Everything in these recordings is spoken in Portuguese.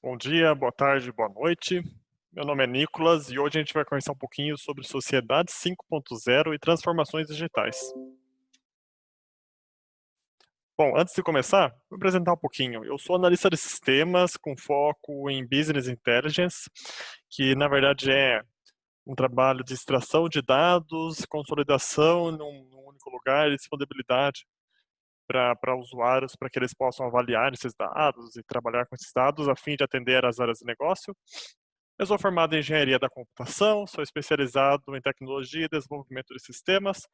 Bom dia, boa tarde, boa noite. Meu nome é Nicolas e hoje a gente vai conversar um pouquinho sobre Sociedade 5.0 e transformações digitais. Bom, antes de começar, vou apresentar um pouquinho. Eu sou analista de sistemas com foco em Business Intelligence, que na verdade é um trabalho de extração de dados, consolidação num único lugar e disponibilidade para usuários, para que eles possam avaliar esses dados e trabalhar com esses dados a fim de atender às áreas de negócio. Eu sou formado em engenharia da computação, sou especializado em tecnologia e desenvolvimento de sistemas.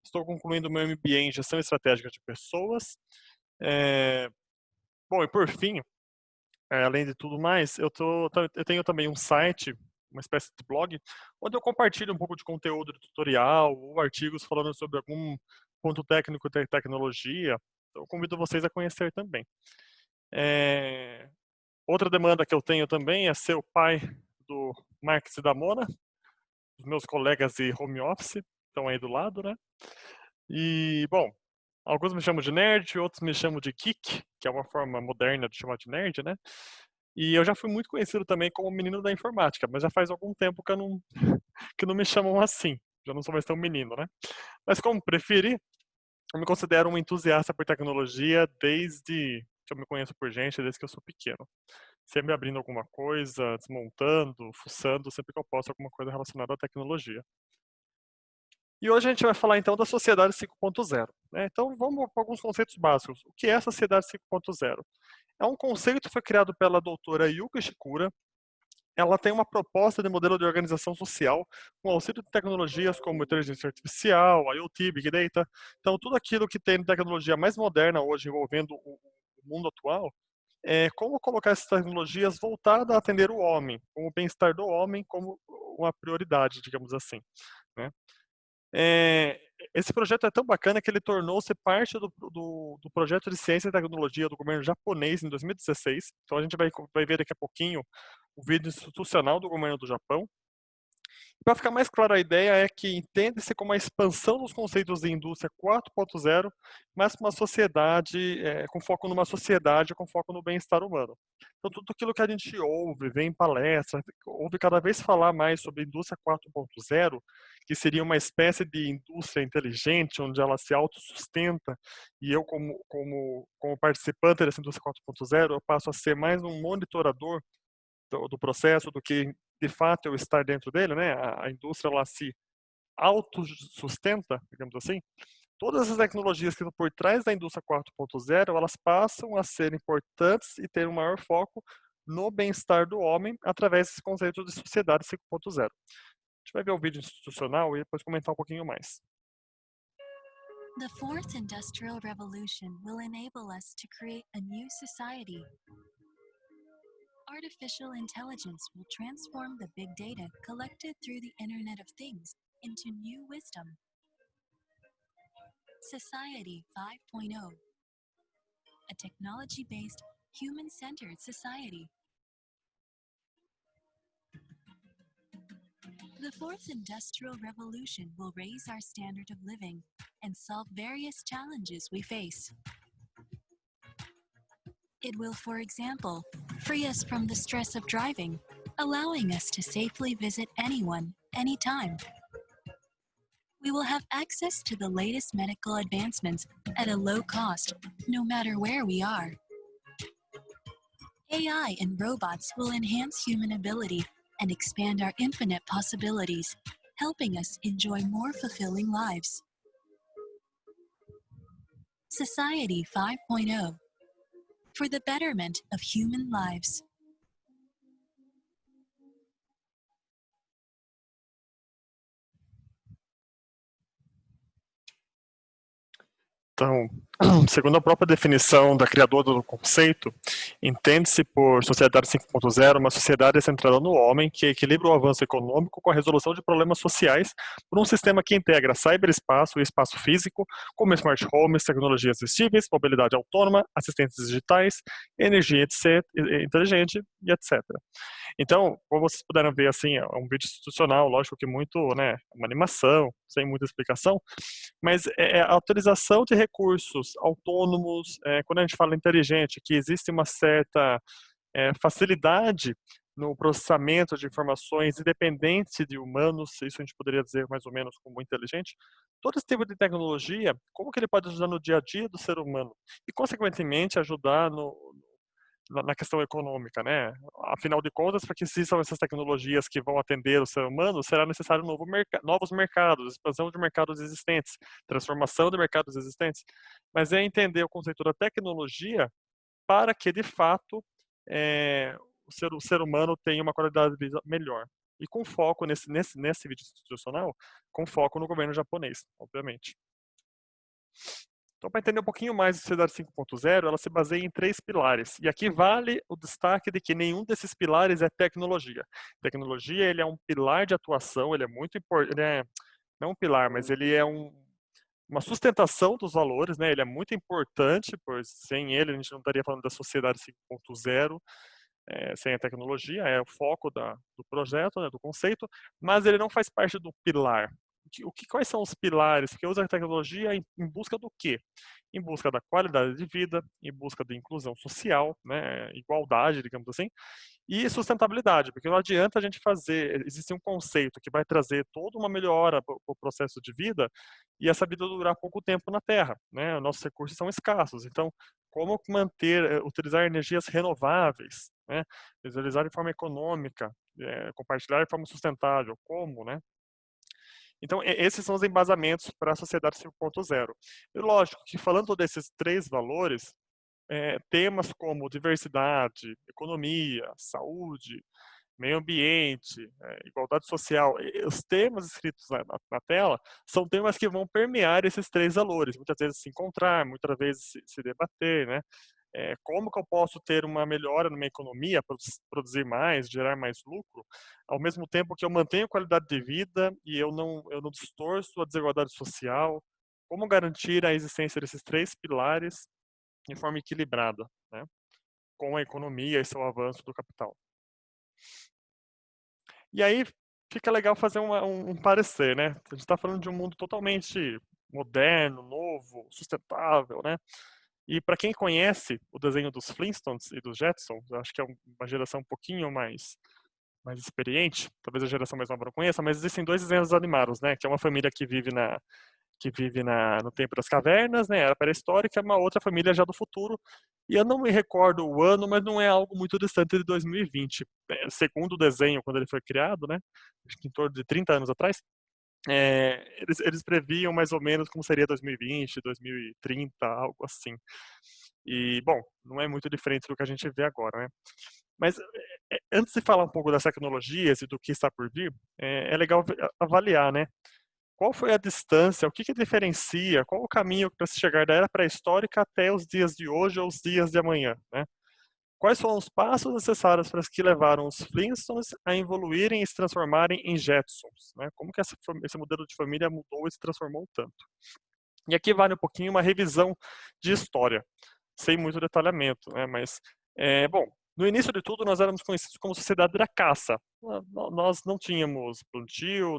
Estou concluindo meu MBA em gestão estratégica de pessoas. É, Bom, e por fim, além de tudo mais, eu tenho também um site, uma espécie de blog, onde eu compartilho um pouco de conteúdo de tutorial ou artigos falando sobre algum ponto técnico de tecnologia. Então, eu convido vocês a conhecer também. É, Outra demanda que eu tenho também é ser o pai do Marques e da Mona, os meus colegas de home office, estão aí do lado, né? E, bom, alguns me chamam de nerd, outros me chamam de geek, que é uma forma moderna de chamar de nerd, né? E eu já fui muito conhecido também como menino da informática, mas já faz algum tempo que não me chamam assim. Já não sou mais tão menino, né? Mas como preferir, eu me considero um entusiasta por tecnologia desde que eu me conheço por gente, desde que eu sou pequeno. Sempre abrindo alguma coisa, desmontando, fuçando, sempre que eu posso alguma coisa relacionada à tecnologia. E hoje a gente vai falar então da Sociedade 5.0, né? Então vamos para alguns conceitos básicos. O que é a Sociedade 5.0? É um conceito que foi criado pela doutora Yuka Shikura. Ela tem uma proposta de modelo de organização social com auxílio de tecnologias como inteligência artificial, IoT, Big Data. Então tudo aquilo que tem de tecnologia mais moderna hoje envolvendo o mundo atual, como colocar essas tecnologias voltadas a atender o homem, como o bem-estar do homem como uma prioridade, digamos assim, né? É, Esse projeto é tão bacana que ele tornou-se parte do projeto de ciência e tecnologia do governo japonês em 2016. Então a gente vai ver daqui a pouquinho o vídeo institucional do governo do Japão. Para ficar mais clara a ideia é que entende-se como a expansão dos conceitos de indústria 4.0, mas com uma sociedade, com foco numa sociedade, com foco no bem-estar humano. Então tudo aquilo que a gente ouve, vê em palestras, ouve cada vez falar mais sobre indústria 4.0, que seria uma espécie de indústria inteligente, onde ela se autossustenta, e eu como participante dessa indústria 4.0, eu passo a ser mais um monitorador do processo do que de fato eu estar dentro dele, né? A indústria ela se autossustenta, digamos assim. Todas as tecnologias que estão por trás da indústria 4.0, elas passam a ser importantes e ter um maior foco no bem-estar do homem através desse conceito de sociedade 5.0. A gente vai ver o vídeo institucional e depois comentar um pouquinho mais. The fourth industrial revolution will enable us to create a new society. Artificial intelligence will transform the big data collected through the Internet of Things into new wisdom. Society 5.0, a technology-based, human-centered society. The fourth industrial revolution will raise our standard of living and solve various challenges we face. It will, for example, free us from the stress of driving, allowing us to safely visit anyone, anytime. We will have access to the latest medical advancements at a low cost, no matter where we are. AI and robots will enhance human ability and expand our infinite possibilities, helping us enjoy more fulfilling lives. Society 5.0, for the betterment of human lives. Então, segundo a própria definição da criadora do conceito, entende-se por sociedade 5.0 uma sociedade centrada no homem que equilibra o avanço econômico com a resolução de problemas sociais por um sistema que integra cyberespaço e espaço físico, como smart homes, tecnologias assistíveis, mobilidade autônoma, assistentes digitais, energia inteligente e etc. Então, como vocês puderam ver, assim, é um vídeo institucional, lógico que muito, né, uma animação, sem muita explicação, mas é a utilização de recursos autônomos, quando a gente fala inteligente, que existe uma certa facilidade no processamento de informações independente de humanos, isso a gente poderia dizer mais ou menos como inteligente. Todo esse tipo de tecnologia, como que ele pode ajudar no dia a dia do ser humano? E, consequentemente, ajudar na questão econômica, né? Afinal de contas, para que existam essas tecnologias que vão atender o ser humano, será necessário novos mercados, expansão de mercados existentes, transformação de mercados existentes. Mas é entender o conceito da tecnologia para que, de fato, o ser humano tenha uma qualidade de vida melhor. E com foco nesse vídeo institucional, com foco no governo japonês, obviamente. Então, para entender um pouquinho mais a Sociedade 5.0, ela se baseia em 3 pilares. E aqui vale o destaque de que nenhum desses pilares é tecnologia. Tecnologia, ele é um pilar de atuação, ele é muito importante, não um pilar, mas ele é uma sustentação dos valores, né? Ele é muito importante, pois sem ele a gente não estaria falando da Sociedade 5.0, sem a tecnologia, é o foco do projeto, né, do conceito, mas ele não faz parte do pilar. Quais são os pilares que usa a tecnologia em busca do quê? Em busca da qualidade de vida, em busca da inclusão social, né, igualdade, digamos assim, e sustentabilidade, porque não adianta a gente existe um conceito que vai trazer toda uma melhora para o processo de vida e essa vida durar pouco tempo na Terra, né? Nossos recursos são escassos, então como utilizar energias renováveis, né? Utilizar de forma econômica, compartilhar de forma sustentável, como, né? Então, esses são os embasamentos para a sociedade 5.0. E lógico que falando desses 3 valores, temas como diversidade, economia, saúde, meio ambiente, igualdade social, os temas escritos na tela são temas que vão permear esses 3 valores, muitas vezes se encontrar, muitas vezes se debater, né? Como que eu posso ter uma melhora na minha economia, produzir mais, gerar mais lucro, ao mesmo tempo que eu mantenho qualidade de vida e eu não distorço a desigualdade social, como garantir a existência desses 3 pilares de forma equilibrada, né, com a economia e seu avanço do capital. E aí fica legal fazer um parecer, né? A gente está falando de um mundo totalmente moderno, novo, sustentável, né? E para quem conhece o desenho dos Flintstones e dos Jetsons, eu acho que é uma geração um pouquinho mais experiente, talvez a geração mais nova não conheça, mas existem 2 desenhos animados, né? Que é uma família que vive no tempo das cavernas, né, era pré-histórica, uma outra família já do futuro. E eu não me recordo o ano, mas não é algo muito distante de 2020. Segundo o desenho, quando ele foi criado, né, acho que em torno de 30 anos atrás, eles previam mais ou menos como seria 2020, 2030, algo assim. E, bom, não é muito diferente do que a gente vê agora, né? Mas antes de falar um pouco das tecnologias e do que está por vir, é legal avaliar, né? Qual foi a distância, o que diferencia, qual o caminho para se chegar da era pré-histórica até os dias de hoje ou os dias de amanhã, né? Quais foram os passos necessários para que levaram os Flintstones a evoluírem e se transformarem em Jetsons, né? Como que esse modelo de família mudou e se transformou tanto? E aqui vale um pouquinho uma revisão de história, sem muito detalhamento, né? Mas, bom, no início de tudo nós éramos conhecidos como sociedade da caça. Nós não tínhamos plantio,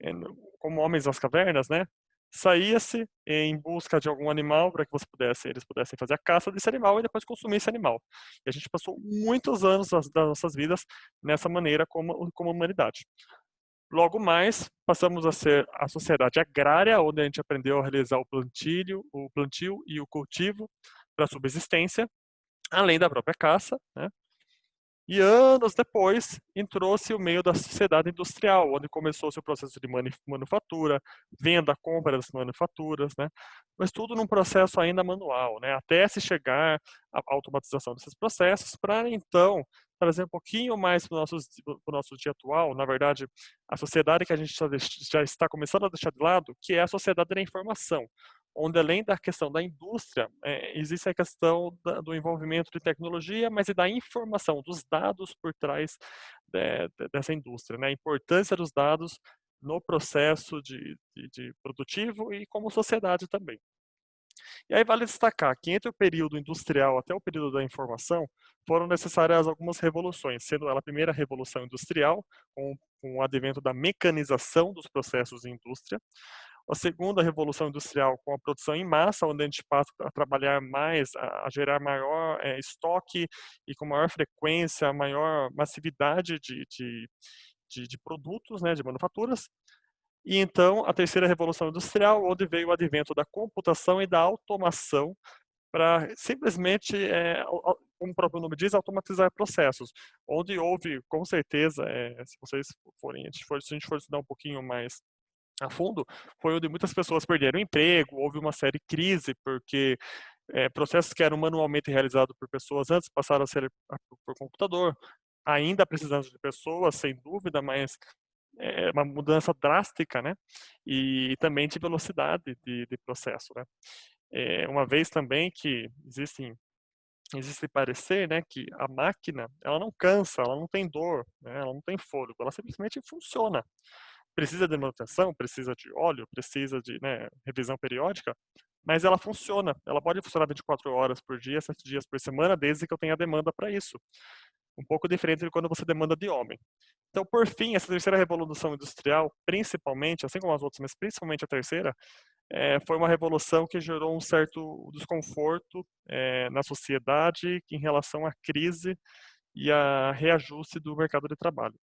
eh, como homens das cavernas, né? Saía-se em busca de algum animal para que eles pudessem fazer a caça desse animal e depois consumir esse animal. E a gente passou muitos anos das nossas vidas nessa maneira como humanidade. Logo mais, passamos a ser a sociedade agrária, onde a gente aprendeu a realizar o plantio e o cultivo para subsistência, além da própria caça, né? E anos depois, entrou-se o meio da sociedade industrial, onde começou-se o processo de manufatura, venda, compra das manufaturas, né? Mas tudo num processo ainda manual, né? Até se chegar à automatização desses processos, para então trazer um pouquinho mais para o nosso dia atual, na verdade, a sociedade que a gente já está começando a deixar de lado, que é a sociedade da informação, onde além da questão da indústria, existe a questão do envolvimento de tecnologia, mas e da informação, dos dados por trás dessa indústria, né? A importância dos dados no processo de produtivo e como sociedade também. E aí vale destacar que entre o período industrial até o período da informação, foram necessárias algumas revoluções, sendo ela a primeira revolução industrial, com o advento da mecanização dos processos de indústria, A segunda revolução industrial com a produção em massa, onde a gente passa a trabalhar mais, a gerar maior estoque e com maior frequência, maior massividade de produtos, né, de manufaturas. E então a terceira revolução industrial, onde veio o advento da computação e da automação para simplesmente, como o próprio nome diz, automatizar processos, onde houve, com certeza, se vocês forem, se a gente for estudar um pouquinho mais a fundo, foi onde muitas pessoas perderam o emprego, houve uma série de crise, porque processos que eram manualmente realizados por pessoas antes passaram a ser por computador, ainda precisando de pessoas, sem dúvida, mas é uma mudança drástica, né? E também de velocidade de processo, né? Uma vez também que existe parecer, né, que a máquina, ela não cansa, ela não tem dor, né, ela não tem fôlego, ela simplesmente funciona. Precisa de manutenção, precisa de óleo, precisa de, né, revisão periódica, mas ela funciona. Ela pode funcionar 24 horas por dia, 7 dias por semana, desde que eu tenha demanda para isso. Um pouco diferente de quando você demanda de homem. Então, por fim, essa terceira revolução industrial, principalmente, assim como as outras, mas principalmente a terceira, foi uma revolução que gerou um certo desconforto na sociedade em relação à crise e a reajuste do mercado de trabalho.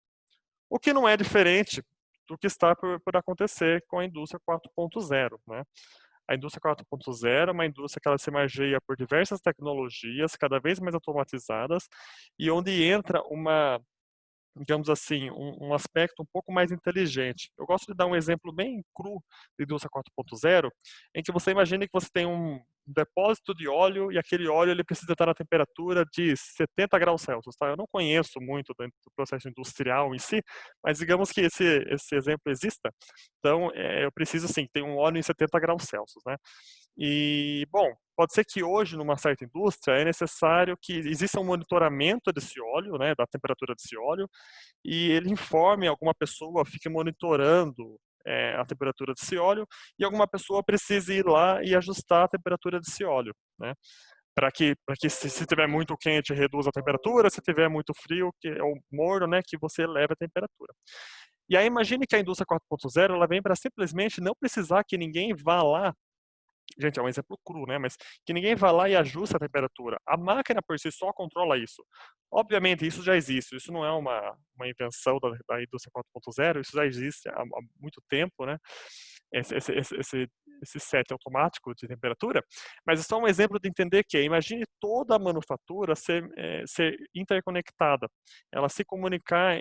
O que não é diferente do que está por acontecer com a indústria 4.0, né? A indústria 4.0 é uma indústria que ela se margeia por diversas tecnologias, cada vez mais automatizadas, e onde entra uma, digamos assim, um aspecto um pouco mais inteligente. Eu gosto de dar um exemplo bem cru de indústria 4.0, em que você imagine que você tem um depósito de óleo e aquele óleo ele precisa estar na temperatura de 70 graus Celsius. Tá? Eu não conheço muito do processo industrial em si, mas digamos que esse exemplo exista. Então, eu preciso, assim, ter um óleo em 70 graus Celsius, né? E, bom, pode ser que hoje, numa certa indústria, é necessário que exista um monitoramento desse óleo, né, da temperatura desse óleo, e ele informe alguma pessoa, fique monitorando a temperatura desse óleo, e alguma pessoa precise ir lá e ajustar a temperatura desse óleo, né? Para que se tiver muito quente, reduza a temperatura, se tiver muito frio, ou morno, né, que você eleve a temperatura. E aí imagine que a indústria 4.0 ela vem para simplesmente não precisar que ninguém vá lá. Gente, é um exemplo cru, né? Mas que ninguém vá lá e ajuste a temperatura. A máquina por si só controla isso. Obviamente, isso já existe. Isso não é uma invenção da indústria 4.0. Isso já existe há muito tempo, né? Esse set automático de temperatura. Mas é só um exemplo de entender que, imagine toda a manufatura ser interconectada. Ela se comunicar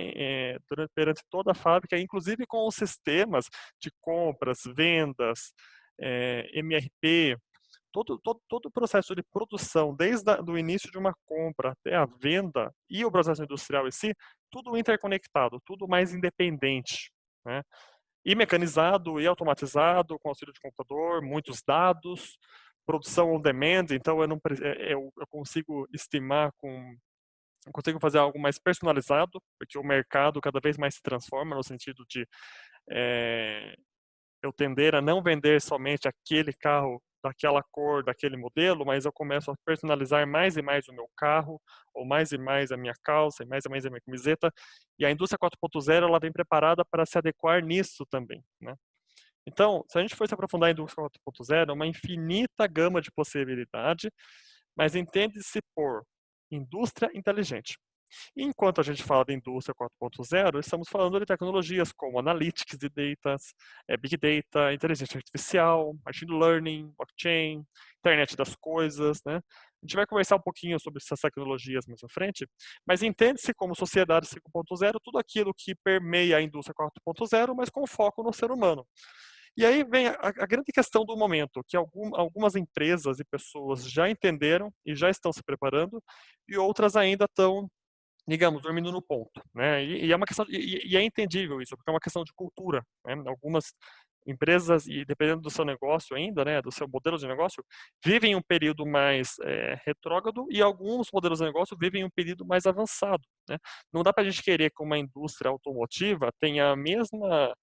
perante toda a fábrica, inclusive com os sistemas de compras, vendas, MRP, todo o processo de produção, desde o início de uma compra até a venda e o processo industrial em si, tudo interconectado, tudo mais independente, né? E mecanizado e automatizado, com auxílio de computador, muitos dados, produção on demand, então eu consigo estimar eu consigo fazer algo mais personalizado, porque o mercado cada vez mais se transforma no sentido de eu tender a não vender somente aquele carro daquela cor, daquele modelo, mas eu começo a personalizar mais e mais o meu carro, ou mais e mais a minha calça, e mais a minha camiseta, e a indústria 4.0 ela vem preparada para se adequar nisso também, né? Então, se a gente for se aprofundar em indústria 4.0, é uma infinita gama de possibilidade, mas entende-se por indústria inteligente. Enquanto a gente fala de indústria 4.0, estamos falando de tecnologias como analytics de data, big data, inteligência artificial, machine learning, blockchain, internet das coisas, né? A gente vai conversar um pouquinho sobre essas tecnologias mais à frente, mas entende-se como sociedade 5.0 tudo aquilo que permeia a indústria 4.0, mas com foco no ser humano. E aí vem a grande questão do momento, que algumas empresas e pessoas já entenderam e já estão se preparando, e outras ainda estão, digamos, dormindo no ponto, né? E é uma questão e é entendível isso, porque é uma questão de cultura, né? Algumas empresas e dependendo do seu negócio ainda, né, do seu modelo de negócio, vivem um período mais retrógrado e alguns modelos de negócio vivem um período mais avançado, né? Não dá para a gente querer que uma indústria automotiva tenha a mesma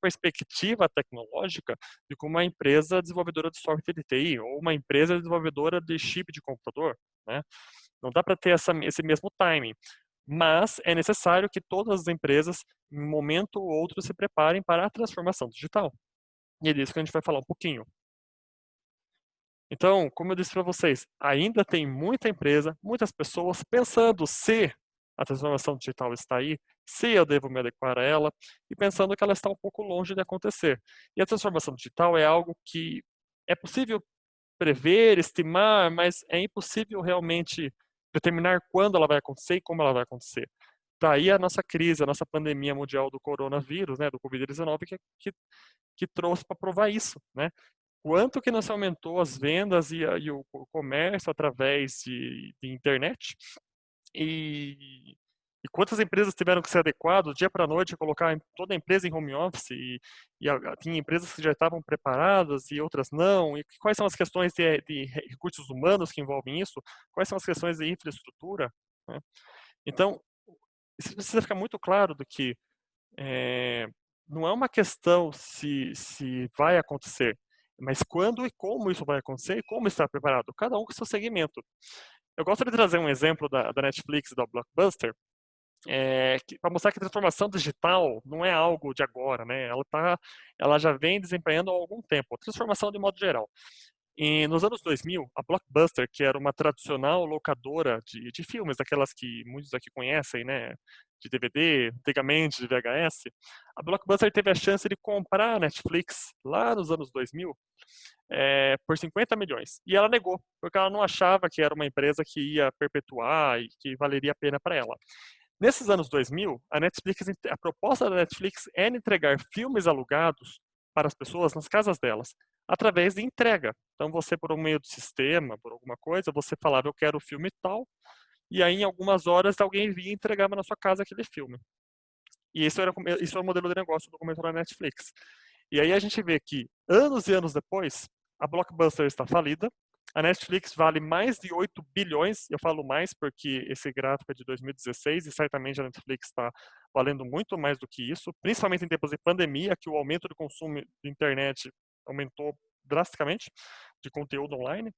perspectiva tecnológica de como uma empresa desenvolvedora de software de TI ou uma empresa desenvolvedora de chip de computador, né? Não dá para ter esse mesmo timing. Mas é necessário que todas as empresas, em um momento ou outro, se preparem para a transformação digital. E é disso que a gente vai falar um pouquinho. Então, como eu disse para vocês, ainda tem muita empresa, muitas pessoas pensando se a transformação digital está aí, se eu devo me adequar a ela, e pensando que ela está um pouco longe de acontecer. E a transformação digital é algo que é possível prever, estimar, mas é impossível realmente determinar quando ela vai acontecer e como ela vai acontecer. Daí a nossa crise, a nossa pandemia mundial do coronavírus, né, do Covid-19, que trouxe para provar isso, né? Quanto que não se aumentou as vendas e o comércio através de internet e quantas empresas tiveram que se adequar do dia para a noite, colocar toda a empresa em home office tinha empresas que já estavam preparadas e outras não, e quais são as questões de recursos humanos que envolvem isso, quais são as questões de infraestrutura, né? Então, isso precisa ficar muito claro do que é, não é uma questão se vai acontecer, mas quando e como isso vai acontecer e como estar preparado, cada um com seu segmento. Eu gosto de trazer um exemplo da Netflix e da Blockbuster, para mostrar que a transformação digital não é algo de agora, né? Ela já vem desempenhando há algum tempo, a transformação de modo geral. E nos anos 2000, a Blockbuster, que era uma tradicional locadora de filmes, daquelas que muitos aqui conhecem, né, de DVD, antigamente de VHS, a Blockbuster teve a chance de comprar a Netflix lá nos anos 2000 por 50 milhões. E ela negou, porque ela não achava que era uma empresa que ia perpetuar e que valeria a pena para ela. Nesses anos 2000, a proposta da Netflix era entregar filmes alugados para as pessoas nas casas delas, através de entrega. Então, você, por um meio do sistema, por alguma coisa, você falava, eu quero o filme tal, e aí, em algumas horas, alguém vinha e entregava na sua casa aquele filme. E isso era o modelo de negócio do começo da Netflix. E aí a gente vê que, anos e anos depois, a Blockbuster está falida, a Netflix vale mais de 8 bilhões, eu falo mais porque esse gráfico é de 2016 e certamente a Netflix está valendo muito mais do que isso, principalmente em tempos de pandemia, que o aumento do consumo de internet aumentou drasticamente, de conteúdo online.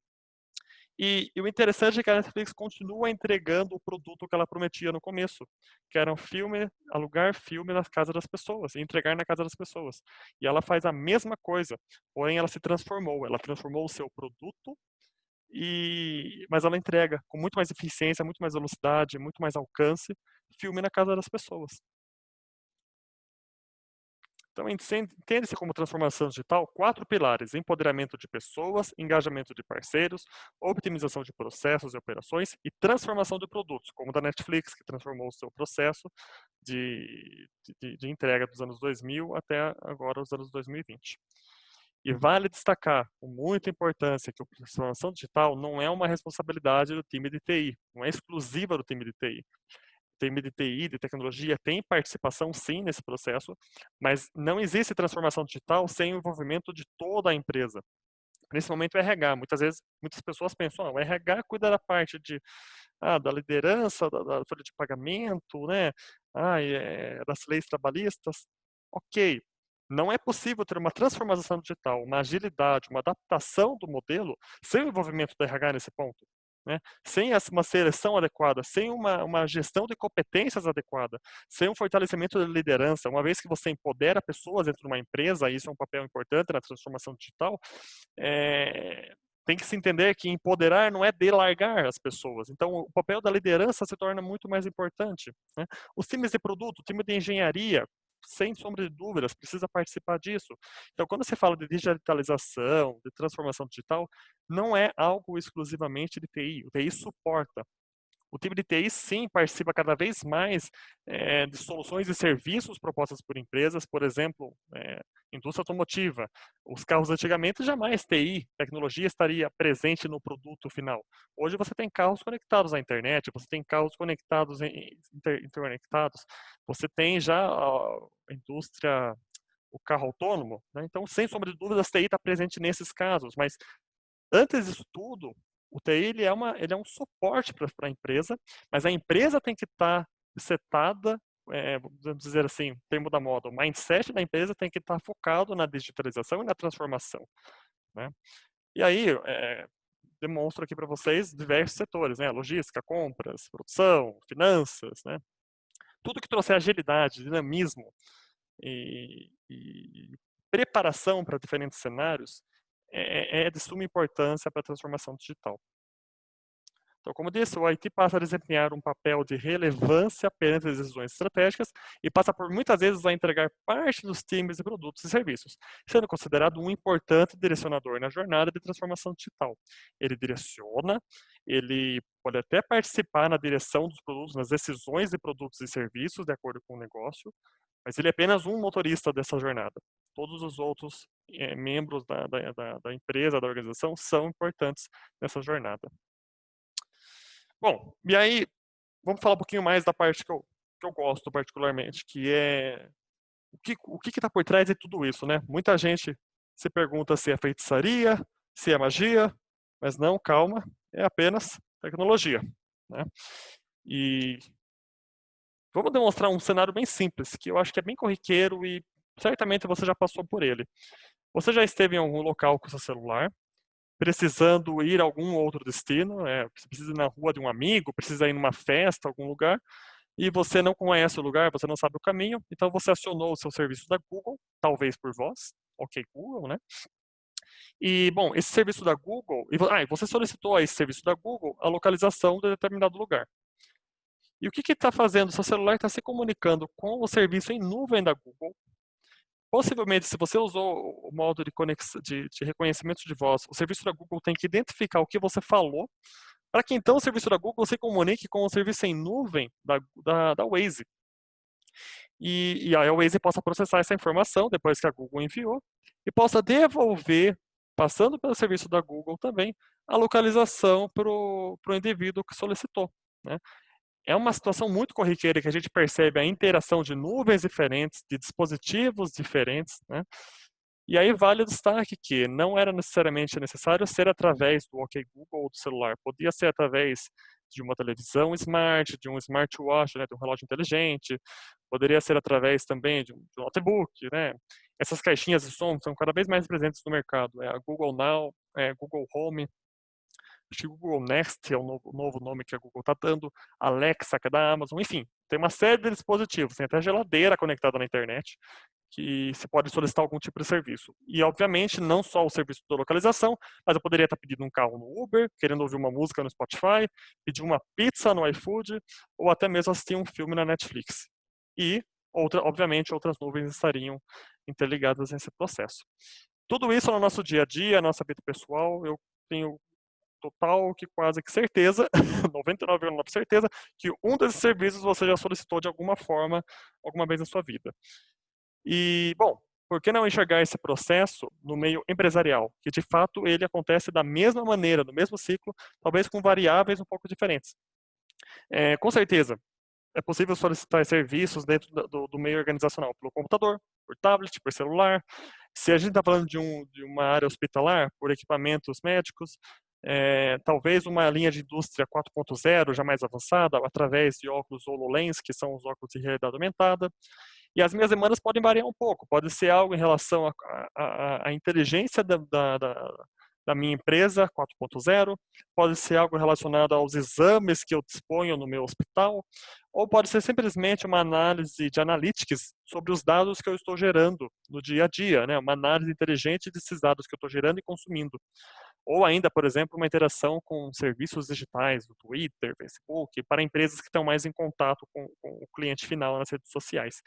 E o interessante é que a Netflix continua entregando o produto que ela prometia no começo, que era um filme, alugar filme nas casas das pessoas, e entregar na casa das pessoas. E ela faz a mesma coisa, porém ela se transformou. Ela transformou o seu produto, mas ela entrega com muito mais eficiência, muito mais velocidade, muito mais alcance, filme na casa das pessoas. Então, entende-se como transformação digital 4 pilares: empoderamento de pessoas, engajamento de parceiros, optimização de processos e operações e transformação de produtos, como o da Netflix, que transformou o seu processo de entrega dos anos 2000 até agora os anos 2020. E vale destacar, com muita importância, que a transformação digital não é uma responsabilidade do time de TI, não é exclusiva do time de TI. Time de TI, de tecnologia, tem participação sim nesse processo, mas não existe transformação digital sem o envolvimento de toda a empresa, principalmente o RH. Muitas vezes, muitas pessoas pensam, o RH cuida da parte da liderança, da folha de pagamento, né? Das leis trabalhistas. Ok, não é possível ter uma transformação digital, uma agilidade, uma adaptação do modelo sem o envolvimento do RH nesse ponto. Né? Sem uma seleção adequada, sem uma gestão de competências adequada, sem um fortalecimento da liderança, uma vez que você empodera pessoas dentro de uma empresa, e isso é um papel importante na transformação digital, tem que se entender que empoderar não é delargar as pessoas. Então, o papel da liderança se torna muito mais importante. Né? Os times de produto, o time de engenharia, sem sombra de dúvidas, precisa participar disso. Então, quando você fala de digitalização, de transformação digital, não é algo exclusivamente de TI. O TI suporta. O time de TI, sim, participa cada vez mais de soluções e serviços propostas por empresas, por exemplo, indústria automotiva. Os carros antigamente jamais TI, tecnologia, estaria presente no produto final. Hoje você tem carros conectados à internet, você tem carros conectados, interconectados, você tem já a indústria, o carro autônomo, né? Então, sem sombra de dúvidas, a TI está presente nesses casos, mas antes disso tudo, o TI ele é um suporte para a empresa, mas a empresa tem que estar setada, vamos dizer assim, termo da moda, o mindset da empresa tem que estar focado na digitalização e na transformação. Né? E aí, demonstro aqui para vocês diversos setores, né? Logística, compras, produção, finanças, né? Tudo que trouxer agilidade, dinamismo e preparação para diferentes cenários é de suma importância para a transformação digital. Então, como disse, o IT passa a desempenhar um papel de relevância perante as decisões estratégicas e passa por muitas vezes a entregar parte dos times de produtos e serviços, sendo considerado um importante direcionador na jornada de transformação digital. Ele direciona, ele pode até participar na direção dos produtos, nas decisões de produtos e serviços, de acordo com o negócio, mas ele é apenas um motorista dessa jornada. Todos os outros membros da empresa, da organização, são importantes nessa jornada. Bom, e aí, vamos falar um pouquinho mais da parte que eu gosto particularmente, que é o que está por trás de tudo isso, né? Muita gente se pergunta se é feitiçaria, se é magia, mas não, calma, é apenas tecnologia, né? E vamos demonstrar um cenário bem simples, que eu acho que é bem corriqueiro e certamente você já passou por ele. Você já esteve em algum local com seu celular, precisando ir a algum outro destino, você precisa ir na rua de um amigo, precisa ir numa festa, algum lugar, e você não conhece o lugar, você não sabe o caminho, então você acionou o seu serviço da Google, talvez por voz, ok Google, né? E, bom, esse serviço da Google, e você solicitou a esse serviço da Google a localização de determinado lugar. E o que está fazendo? O seu celular está se comunicando com o serviço em nuvem da Google. Possivelmente, se você usou o modo de reconhecimento de voz, o serviço da Google tem que identificar o que você falou, para que então o serviço da Google se comunique com o serviço em nuvem da Waze. E aí a Waze possa processar essa informação, depois que a Google enviou, e possa devolver, passando pelo serviço da Google também, a localização para o indivíduo que solicitou, né? É uma situação muito corriqueira que a gente percebe a interação de nuvens diferentes, de dispositivos diferentes, né? E aí vale o destaque que não era necessariamente necessário ser através do OK Google ou do celular, podia ser através de uma televisão smart, de um smartwatch, né, de um relógio inteligente, poderia ser através também de um notebook, né? Essas caixinhas de som são cada vez mais presentes no mercado, a Google Now, Google Home, acho que o Google Nest é o novo nome que a Google está dando, Alexa, que é da Amazon, enfim, tem uma série de dispositivos, tem até geladeira conectada na internet, que você pode solicitar algum tipo de serviço. E, obviamente, não só o serviço de localização, mas eu poderia estar pedindo um carro no Uber, querendo ouvir uma música no Spotify, pedir uma pizza no iFood, ou até mesmo assistir um filme na Netflix. E, obviamente, outras nuvens estariam interligadas nesse processo. Tudo isso no nosso dia a dia, nossa vida pessoal, eu tenho total que quase que certeza, 99,9% certeza, que um desses serviços você já solicitou de alguma forma, alguma vez na sua vida. E, bom, por que não enxergar esse processo no meio empresarial, que de fato ele acontece da mesma maneira, no mesmo ciclo, talvez com variáveis um pouco diferentes. Com certeza, é possível solicitar serviços dentro do meio organizacional, pelo computador, por tablet, por celular. Se a gente está falando de uma área hospitalar, por equipamentos médicos, talvez uma linha de indústria 4.0 já mais avançada, através de óculos HoloLens, que são os óculos de realidade aumentada. E as minhas demandas podem variar um pouco. Pode ser algo em relação à inteligência da minha empresa 4.0, pode ser algo relacionado aos exames que eu disponho no meu hospital, ou pode ser simplesmente uma análise de analytics sobre os dados que eu estou gerando no dia a dia, né? Uma análise inteligente desses dados que eu estou gerando e consumindo. Ou ainda, por exemplo, uma interação com serviços digitais, do Twitter, Facebook, para empresas que estão mais em contato com o cliente final nas redes sociais.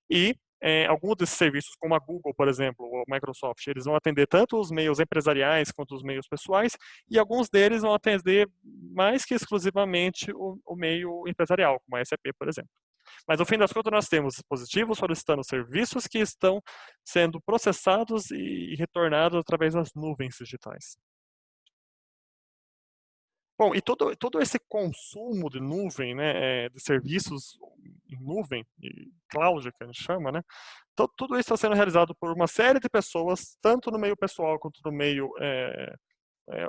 E alguns desses serviços, como a Google, por exemplo, ou a Microsoft, eles vão atender tanto os meios empresariais quanto os meios pessoais, e alguns deles vão atender mais que exclusivamente o meio empresarial, como a SAP, por exemplo. Mas, no fim das contas, nós temos dispositivos solicitando serviços que estão sendo processados e retornados através das nuvens digitais. Bom, e todo esse consumo de nuvem, né, de serviços em nuvem, e cloud, que a gente chama, né, tudo isso está sendo realizado por uma série de pessoas, tanto no meio pessoal quanto no meio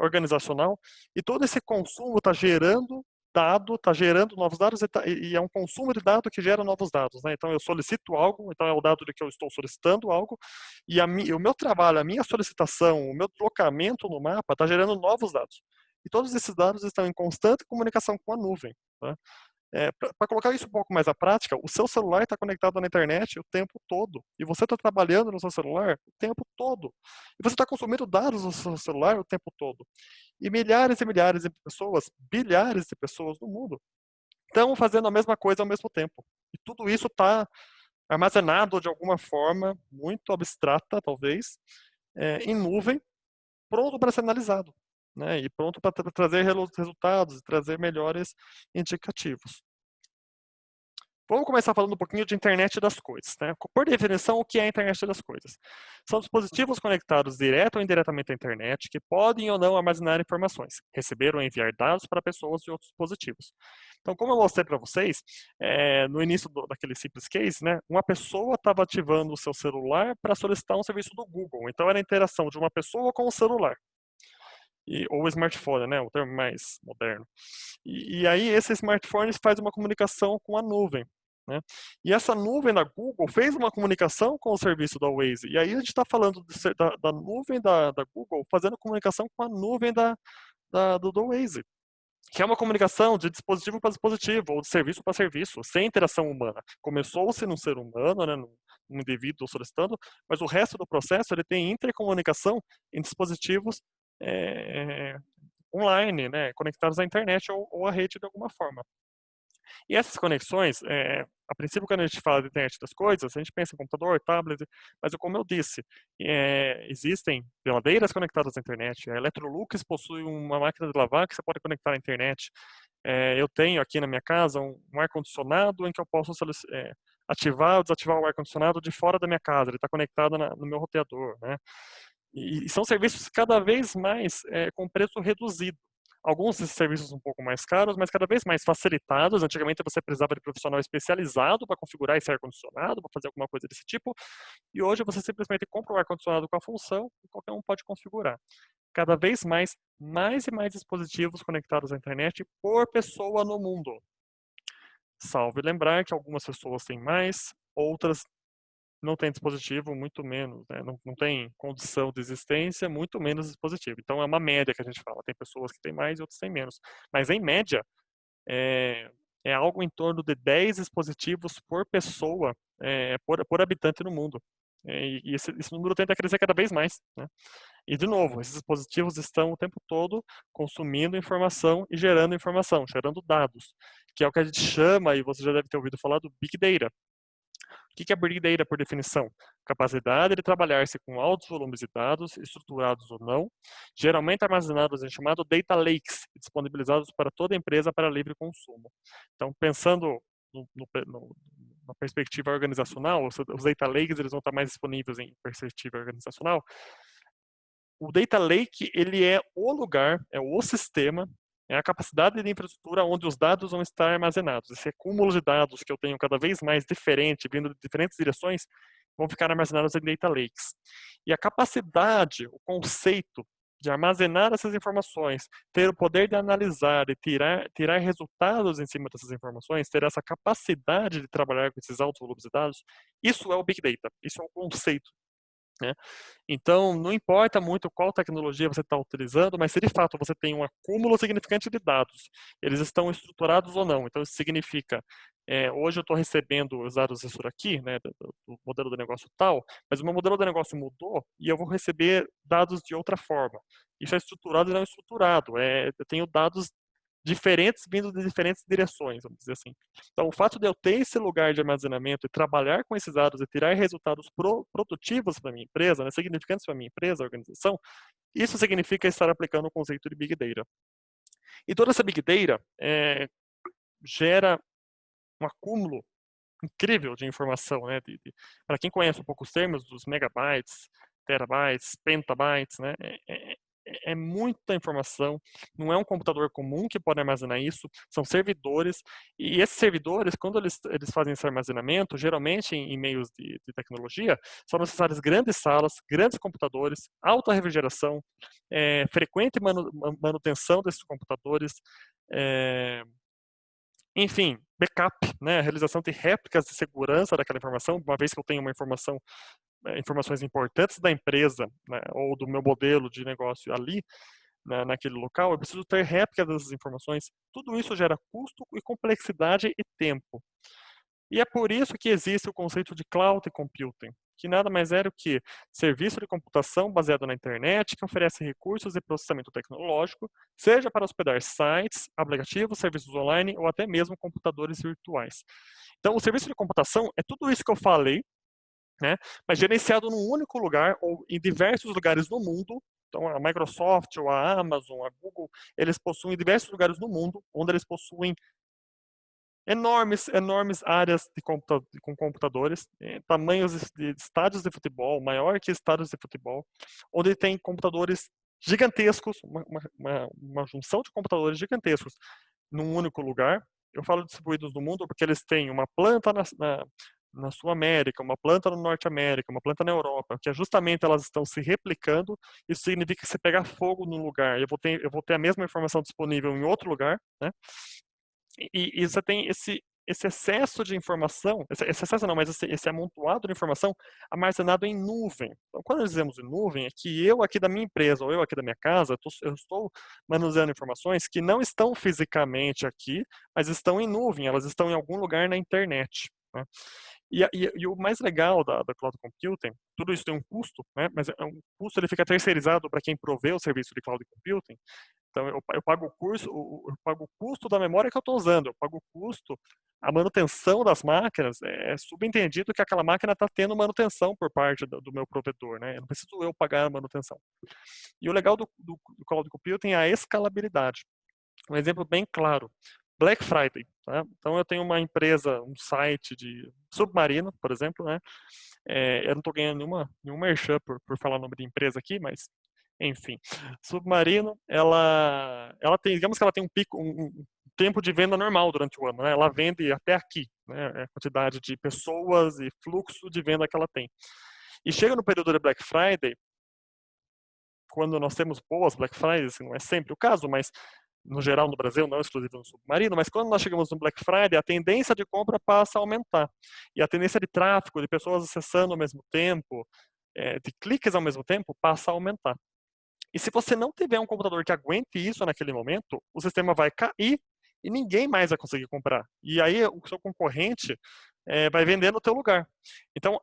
organizacional, e todo esse consumo está gerando dado, está gerando novos dados, e é um consumo de dado que gera novos dados, né? Então eu solicito algo, então é o dado de que eu estou solicitando algo, e o meu trabalho, a minha solicitação, o meu deslocamento no mapa está gerando novos dados. E todos esses dados estão em constante comunicação com a nuvem, tá? Para colocar isso um pouco mais à prática, o seu celular está conectado na internet o tempo todo. E você está trabalhando no seu celular o tempo todo. E você está consumindo dados do seu celular o tempo todo. E milhares e milhares de pessoas, bilhares de pessoas no mundo, estão fazendo a mesma coisa ao mesmo tempo. E tudo isso está armazenado de alguma forma, muito abstrata, talvez, em nuvem, pronto para ser analisado, né? E pronto para trazer resultados, trazer melhores indicativos. Vamos começar falando um pouquinho de internet das coisas, né? Por definição, o que é a internet das coisas? São dispositivos conectados direto ou indiretamente à internet que podem ou não armazenar informações, receber ou enviar dados para pessoas e outros dispositivos. Então, como eu mostrei para vocês, no início daquele simples case, né, uma pessoa estava ativando o seu celular para solicitar um serviço do Google. Então, era a interação de uma pessoa com o celular. Ou smartphone, né, o termo mais moderno. E aí esse smartphone faz uma comunicação com a nuvem, né? E essa nuvem da Google fez uma comunicação com o serviço da Waze. E aí a gente está falando da nuvem da Google fazendo comunicação com a nuvem do Waze, que é uma comunicação de dispositivo para dispositivo, ou de serviço para serviço, sem interação humana. Começou-se num ser humano, né, num indivíduo solicitando, mas o resto do processo ele tem intercomunicação em dispositivos online, né, conectados à internet ou à rede de alguma forma. E essas conexões, a princípio, quando a gente fala de internet das coisas, a gente pensa em computador, tablet, mas como eu disse, existem geladeiras conectadas à internet, a Electrolux possui uma máquina de lavar que você pode conectar à internet. Eu tenho aqui na minha casa um ar-condicionado em que eu posso ativar ou desativar o ar-condicionado de fora da minha casa, ele está conectado no meu roteador, né? E são serviços cada vez mais com preço reduzido. Alguns desses serviços um pouco mais caros, mas cada vez mais facilitados. Antigamente você precisava de profissional especializado para configurar esse ar-condicionado, para fazer alguma coisa desse tipo. E hoje você simplesmente compra o ar-condicionado com a função e qualquer um pode configurar. Cada vez mais e mais dispositivos conectados à internet por pessoa no mundo. Salve lembrar que algumas pessoas têm mais, outras não tem dispositivo, muito menos, né? Não tem condição de existência, muito menos dispositivo. Então é uma média que a gente fala. Tem pessoas que têm mais e outras têm menos. Mas em média, é algo em torno de 10 dispositivos por pessoa, por habitante no mundo. E esse número tende a crescer cada vez mais, né? E, de novo, esses dispositivos estão o tempo todo consumindo informação e gerando informação, gerando dados, que é o que a gente chama, e você já deve ter ouvido falar, do Big Data. O que é Big Data, por definição? Capacidade de trabalhar-se com altos volumes de dados, estruturados ou não, geralmente armazenados em chamado data lakes, disponibilizados para toda empresa para livre consumo. Então, pensando na perspectiva organizacional, os data lakes eles vão estar mais disponíveis em perspectiva organizacional. O data lake ele é o lugar, é o sistema, é a capacidade de infraestrutura onde os dados vão estar armazenados. Esse acúmulo de dados que eu tenho cada vez mais diferente, vindo de diferentes direções, vão ficar armazenados em data lakes. E a capacidade, o conceito de armazenar essas informações, ter o poder de analisar e tirar resultados em cima dessas informações, ter essa capacidade de trabalhar com esses altos volumes de dados, isso é o Big Data, isso é o conceito. Né? Então, não importa muito qual tecnologia você está utilizando, mas se de fato você tem um acúmulo significante de dados, eles estão estruturados ou não. Então, isso significa, hoje eu estou recebendo os dados disso aqui, né, do modelo de negócio tal, mas o meu modelo de negócio mudou e eu vou receber dados de outra forma. Isso é estruturado e não estruturado. Eu tenho dados diferentes vindo de diferentes direções, vamos dizer assim. Então, o fato de eu ter esse lugar de armazenamento e trabalhar com esses dados e tirar resultados produtivos para a minha empresa, né, significantes para a minha empresa, organização, isso significa estar aplicando o conceito de Big Data. E toda essa Big Data gera um acúmulo incrível de informação, né? Para quem conhece um pouco os termos dos megabytes, terabytes, petabytes, né? É muita informação, não é um computador comum que pode armazenar isso, são servidores, e esses servidores, quando eles fazem esse armazenamento, geralmente em meios de tecnologia, são necessárias grandes salas, grandes computadores, alta refrigeração, frequente manutenção desses computadores, enfim, backup, né, a realização de réplicas de segurança daquela informação, uma vez que eu tenho informações importantes da empresa, né, ou do meu modelo de negócio ali, naquele local, eu preciso ter réplica dessas informações. Tudo isso gera custo e complexidade e tempo. E é por isso que existe o conceito de cloud computing, que nada mais é do que serviço de computação baseado na internet que oferece recursos de processamento tecnológico, seja para hospedar sites, aplicativos, serviços online ou até mesmo computadores virtuais. Então, o serviço de computação é tudo isso que eu falei, né, mas gerenciado num único lugar ou em diversos lugares no mundo. Então, a Microsoft ou a Amazon, a Google, eles possuem diversos lugares no mundo onde eles possuem enormes áreas com computadores, tamanhos de estádios de futebol, maior que estádios de futebol, onde tem computadores gigantescos, uma junção de computadores gigantescos num único lugar. Eu falo distribuídos no mundo porque eles têm uma planta na Sul América, uma planta no Norte América, uma planta na Europa, que é justamente elas estão se replicando. Isso significa que se pegar fogo num lugar, eu vou ter a mesma informação disponível em outro lugar, né? E você tem esse excesso de informação, esse excesso não, mas esse amontoado de informação armazenado em nuvem. Então, quando nós dizemos em nuvem, é que eu aqui da minha empresa ou eu aqui da minha casa, eu estou manuseando informações que não estão fisicamente aqui, mas estão em nuvem, elas estão em algum lugar na internet, né? E o mais legal da cloud computing, tudo isso tem um custo, né? Mas um custo ele fica terceirizado para quem provê o serviço de cloud computing. Então, eu pago eu pago o custo da memória que eu estou usando, eu pago o custo, a manutenção das máquinas, é subentendido que aquela máquina está tendo manutenção por parte do meu provedor, né? Não preciso eu pagar a manutenção. E o legal do Cloud Computing é a escalabilidade. Um exemplo bem claro, Black Friday. Tá? Então, eu tenho uma empresa, um site de submarino, por exemplo, né? Eu não estou ganhando nenhum merchan por falar o nome de empresa aqui, mas enfim, Submarino, ela tem, digamos que ela tem um pico, um tempo de venda normal durante o ano, né? Ela vende até aqui, né? A quantidade de pessoas e fluxo de venda que ela tem. E chega no período de Black Friday, quando nós temos boas Black Fridays, não é sempre o caso, mas no geral no Brasil, não exclusivo no Submarino, mas quando nós chegamos no Black Friday, a tendência de compra passa a aumentar. E a tendência de tráfego, de pessoas acessando ao mesmo tempo, de cliques ao mesmo tempo, passa a aumentar. E se você não tiver um computador que aguente isso naquele momento, o sistema vai cair e ninguém mais vai conseguir comprar. E aí o seu concorrente vai vender no teu lugar. Então,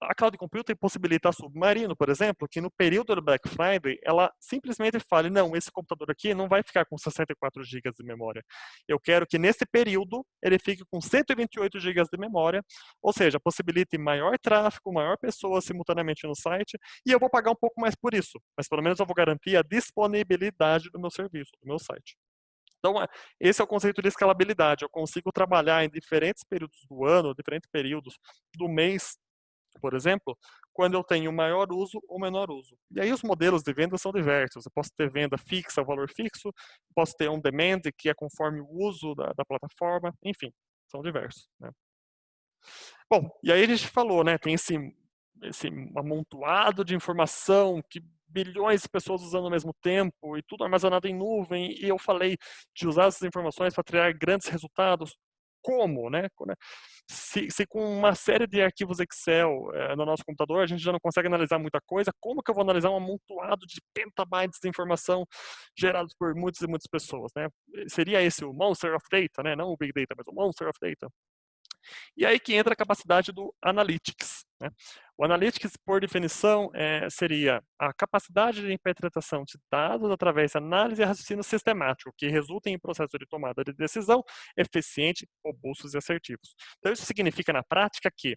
a Cloud Computing possibilita a Submarino, por exemplo, que no período do Black Friday, ela simplesmente fale, não, esse computador aqui não vai ficar com 64 GB de memória. Eu quero que nesse período ele fique com 128 GB de memória, ou seja, possibilite maior tráfego, maior pessoas simultaneamente no site, e eu vou pagar um pouco mais por isso, mas pelo menos eu vou garantir a disponibilidade do meu serviço, do meu site. Então, esse é o conceito de escalabilidade. Eu consigo trabalhar em diferentes períodos do ano, diferentes períodos do mês, por exemplo, quando eu tenho maior uso ou menor uso. E aí os modelos de venda são diversos. Eu posso ter venda fixa, valor fixo, posso ter on demand, que é conforme o uso da plataforma, enfim, são diversos, né? Bom, e aí a gente falou, né, tem esse amontoado de informação que bilhões de pessoas usando ao mesmo tempo e tudo armazenado em nuvem, e eu falei de usar essas informações para criar grandes resultados. Como, né? Se com uma série de arquivos Excel no nosso computador a gente já não consegue analisar muita coisa, como que eu vou analisar um amontoado de petabytes de informação gerados por muitas e muitas pessoas, né? Seria esse o monster of data, né? Não o big data, mas o monster of data. E aí que entra a capacidade do Analytics, né? O Analytics, por definição, seria a capacidade de interpretação de dados através de análise e raciocínio sistemático, que resulta em processo de tomada de decisão eficiente, robustos e assertivos. Então, isso significa, na prática, que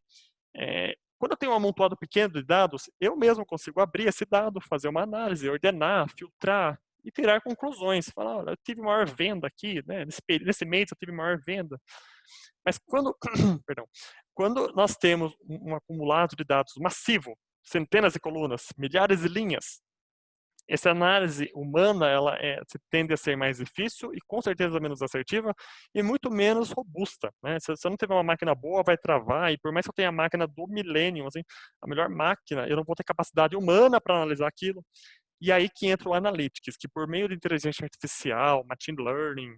quando eu tenho um amontoado pequeno de dados, eu mesmo consigo abrir esse dado, fazer uma análise, ordenar, filtrar e tirar conclusões. Falar, olha, eu tive maior venda aqui, né? Nesse mês eu tive maior venda. Mas perdão, quando nós temos um acumulado de dados massivo, centenas de colunas, milhares de linhas, essa análise humana ela tende a ser mais difícil e com certeza menos assertiva e muito menos robusta, né? Se eu não tiver uma máquina boa, vai travar, e por mais que eu tenha a máquina do milênio, assim, a melhor máquina, eu não vou ter capacidade humana para analisar aquilo. E aí que entra o Analytics, que por meio de inteligência artificial, machine learning,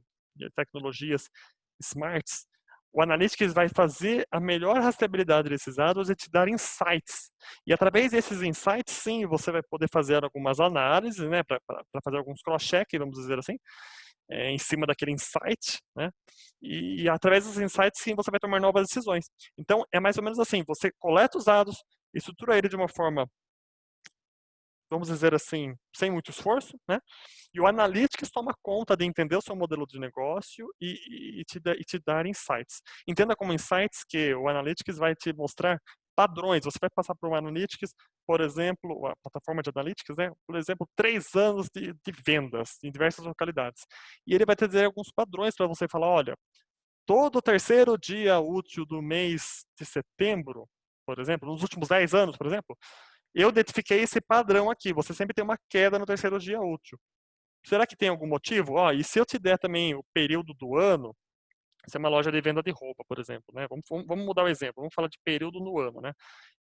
tecnologias smarts, O Analytics vai fazer a melhor rastreabilidade desses dados e te dar insights. E através desses insights, sim, você vai poder fazer algumas análises, né, para fazer alguns cross-check, vamos dizer assim, em cima daquele insight, né? E através dos insights, sim, você vai tomar novas decisões. Então, é mais ou menos assim, você coleta os dados, estrutura ele de uma forma, vamos dizer assim, sem muito esforço, né? E o Analytics toma conta de entender o seu modelo de negócio e te dar insights. Entenda como insights que o Analytics vai te mostrar padrões. Você vai passar por um Analytics, por exemplo, a plataforma de Analytics, né? Por exemplo, 3 anos de vendas em diversas localidades. E ele vai te dizer alguns padrões para você falar, olha, todo terceiro dia útil do mês de setembro, por exemplo, nos últimos 10 anos, por exemplo, eu identifiquei esse padrão aqui. Você sempre tem uma queda no terceiro dia útil. Será que tem algum motivo? Ó, e se eu te der também o período do ano, se é uma loja de venda de roupa, por exemplo, né? Vamos mudar o exemplo, vamos falar de período no ano, né?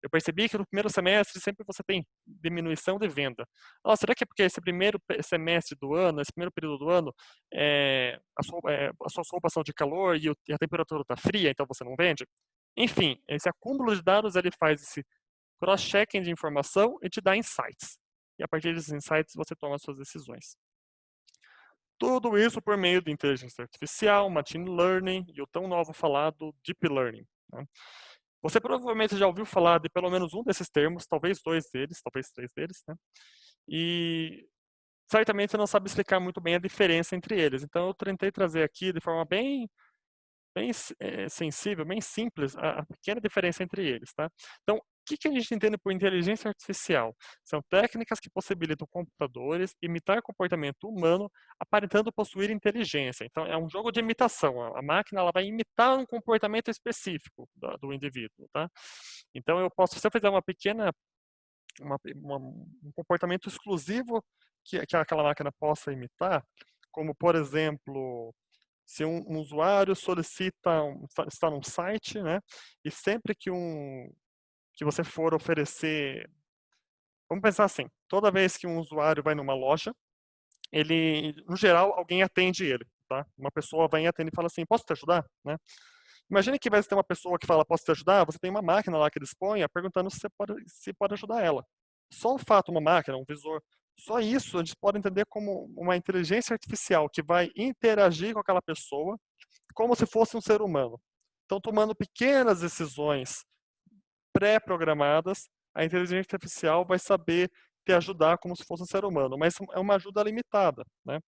Eu percebi que no primeiro semestre sempre você tem diminuição de venda. Ó, será que é porque esse primeiro semestre do ano, esse primeiro período do ano, as suas roupas são de calor e a temperatura está fria, então você não vende? Enfim, esse acúmulo de dados ele faz esse cross-checking de informação e te dá insights. E a partir desses insights você toma as suas decisões. Tudo isso por meio de inteligência artificial, machine learning e o tão novo falado deep learning, né? Você provavelmente já ouviu falar de pelo menos um desses termos, talvez 2 deles, talvez 3 deles, né? E certamente você não sabe explicar muito bem a diferença entre eles. Então eu tentei trazer aqui de forma bem sensível, bem simples, a pequena diferença entre eles, tá? Então, o que a gente entende por inteligência artificial? São técnicas que possibilitam computadores imitar comportamento humano, aparentando possuir inteligência. Então, é um jogo de imitação. A máquina ela vai imitar um comportamento específico do indivíduo, tá? Então, se eu fizer uma pequena, um comportamento exclusivo que aquela máquina possa imitar, como, por exemplo, se um usuário solicita, está num site, né? E sempre que você for oferecer, vamos pensar assim, toda vez que um usuário vai numa loja, ele, no geral, alguém atende ele, tá? Uma pessoa vai e atende e fala assim, posso te ajudar, né? Imagine que vai ter uma pessoa que fala, posso te ajudar? Você tem uma máquina lá que dispõe, perguntando se pode ajudar ela. Só o fato, uma máquina, um visor, só isso a gente pode entender como uma inteligência artificial que vai interagir com aquela pessoa como se fosse um ser humano. Então, tomando pequenas decisões pré-programadas, a inteligência artificial vai saber te ajudar como se fosse um ser humano, mas é uma ajuda limitada, né?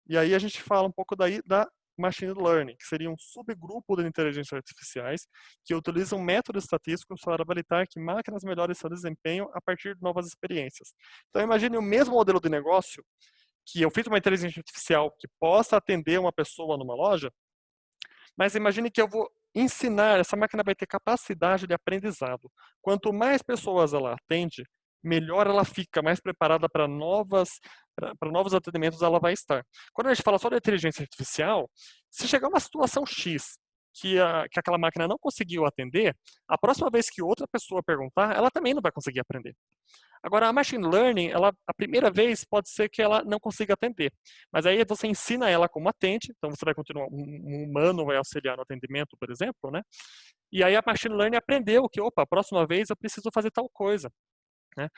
E aí a gente fala um pouco daí da machine learning, que seria um subgrupo de inteligências artificiais que utilizam métodos estatísticos para habilitar que máquinas melhorem seu desempenho a partir de novas experiências. Então imagine o mesmo modelo de negócio que eu fiz uma inteligência artificial que possa atender uma pessoa numa loja, mas imagine que eu vou ensinar, essa máquina vai ter capacidade de aprendizado. Quanto mais pessoas ela atende, melhor ela fica, mais preparada para novos atendimentos ela vai estar. Quando a gente fala só de inteligência artificial, se chegar uma situação X que aquela máquina não conseguiu atender, a próxima vez que outra pessoa perguntar, ela também não vai conseguir aprender. Agora, a machine learning, a primeira vez pode ser que ela não consiga atender, mas aí você ensina ela como atende, então você vai continuar, um humano vai auxiliar no atendimento, por exemplo, né? E aí a machine learning aprendeu que, opa, a próxima vez eu preciso fazer tal coisa, né?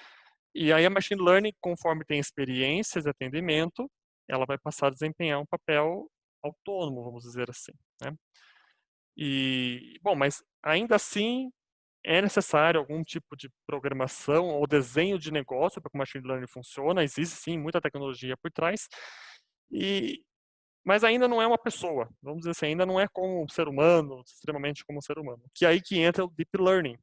E aí a machine learning, conforme tem experiências de atendimento, ela vai passar a desempenhar um papel autônomo, vamos dizer assim, né? E, bom, mas ainda assim é necessário algum tipo de programação ou desenho de negócio para que o machine learning funcione. Existe sim muita tecnologia por trás, e, mas ainda não é uma pessoa. Vamos dizer assim, ainda não é como um ser humano, extremamente como um ser humano. Que é aí que entra o deep learning.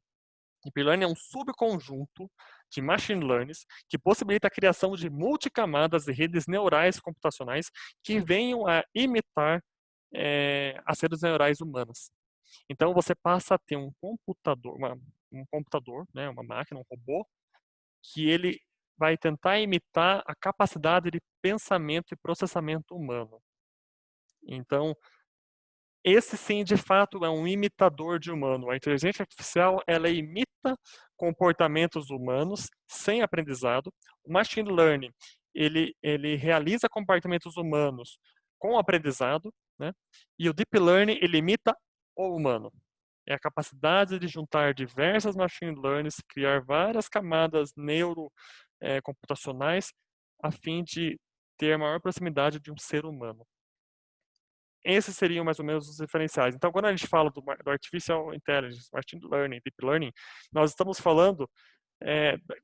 Deep learning é um subconjunto de machine learning que possibilita a criação de multicamadas de redes neurais computacionais que venham a imitar as redes neurais humanas. Então você passa a ter um computador, né, uma máquina, um robô, que ele vai tentar imitar a capacidade de pensamento e processamento humano. Então, esse sim, de fato, é um imitador de humano. A inteligência artificial, ela imita comportamentos humanos sem aprendizado. O machine learning, ele realiza comportamentos humanos com aprendizado, né? E o deep learning, ele imita o humano. É a capacidade de juntar diversas machine learnings, criar várias camadas computacionais a fim de ter a maior proximidade de um ser humano. Esses seriam mais ou menos os diferenciais. Então, quando a gente fala do Artificial Intelligence, Machine Learning, Deep Learning, nós estamos falando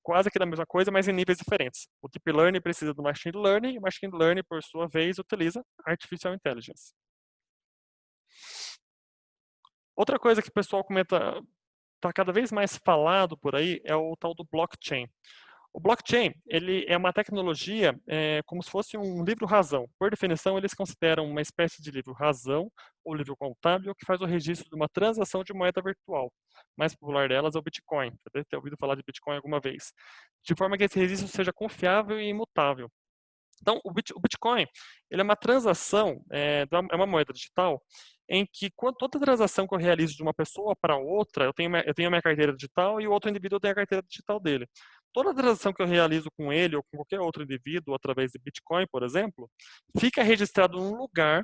quase que da mesma coisa, mas em níveis diferentes. O Deep Learning precisa do Machine Learning, e o Machine Learning, por sua vez, utiliza Artificial Intelligence. Outra coisa que o pessoal comenta, está cada vez mais falado por aí, é o tal do blockchain. O blockchain, ele é uma tecnologia como se fosse um livro-razão. Por definição, eles consideram uma espécie de livro-razão ou livro contábil que faz o registro de uma transação de moeda virtual. O mais popular delas é o Bitcoin. Você deve ter ouvido falar de Bitcoin alguma vez. De forma que esse registro seja confiável e imutável. Então, o Bitcoin, ele é uma transação, é uma moeda digital, em que toda transação que eu realizo de uma pessoa para outra, eu tenho a minha carteira digital e o outro indivíduo tem a carteira digital dele. Toda transação que eu realizo com ele ou com qualquer outro indivíduo através de Bitcoin, por exemplo, fica registrado num lugar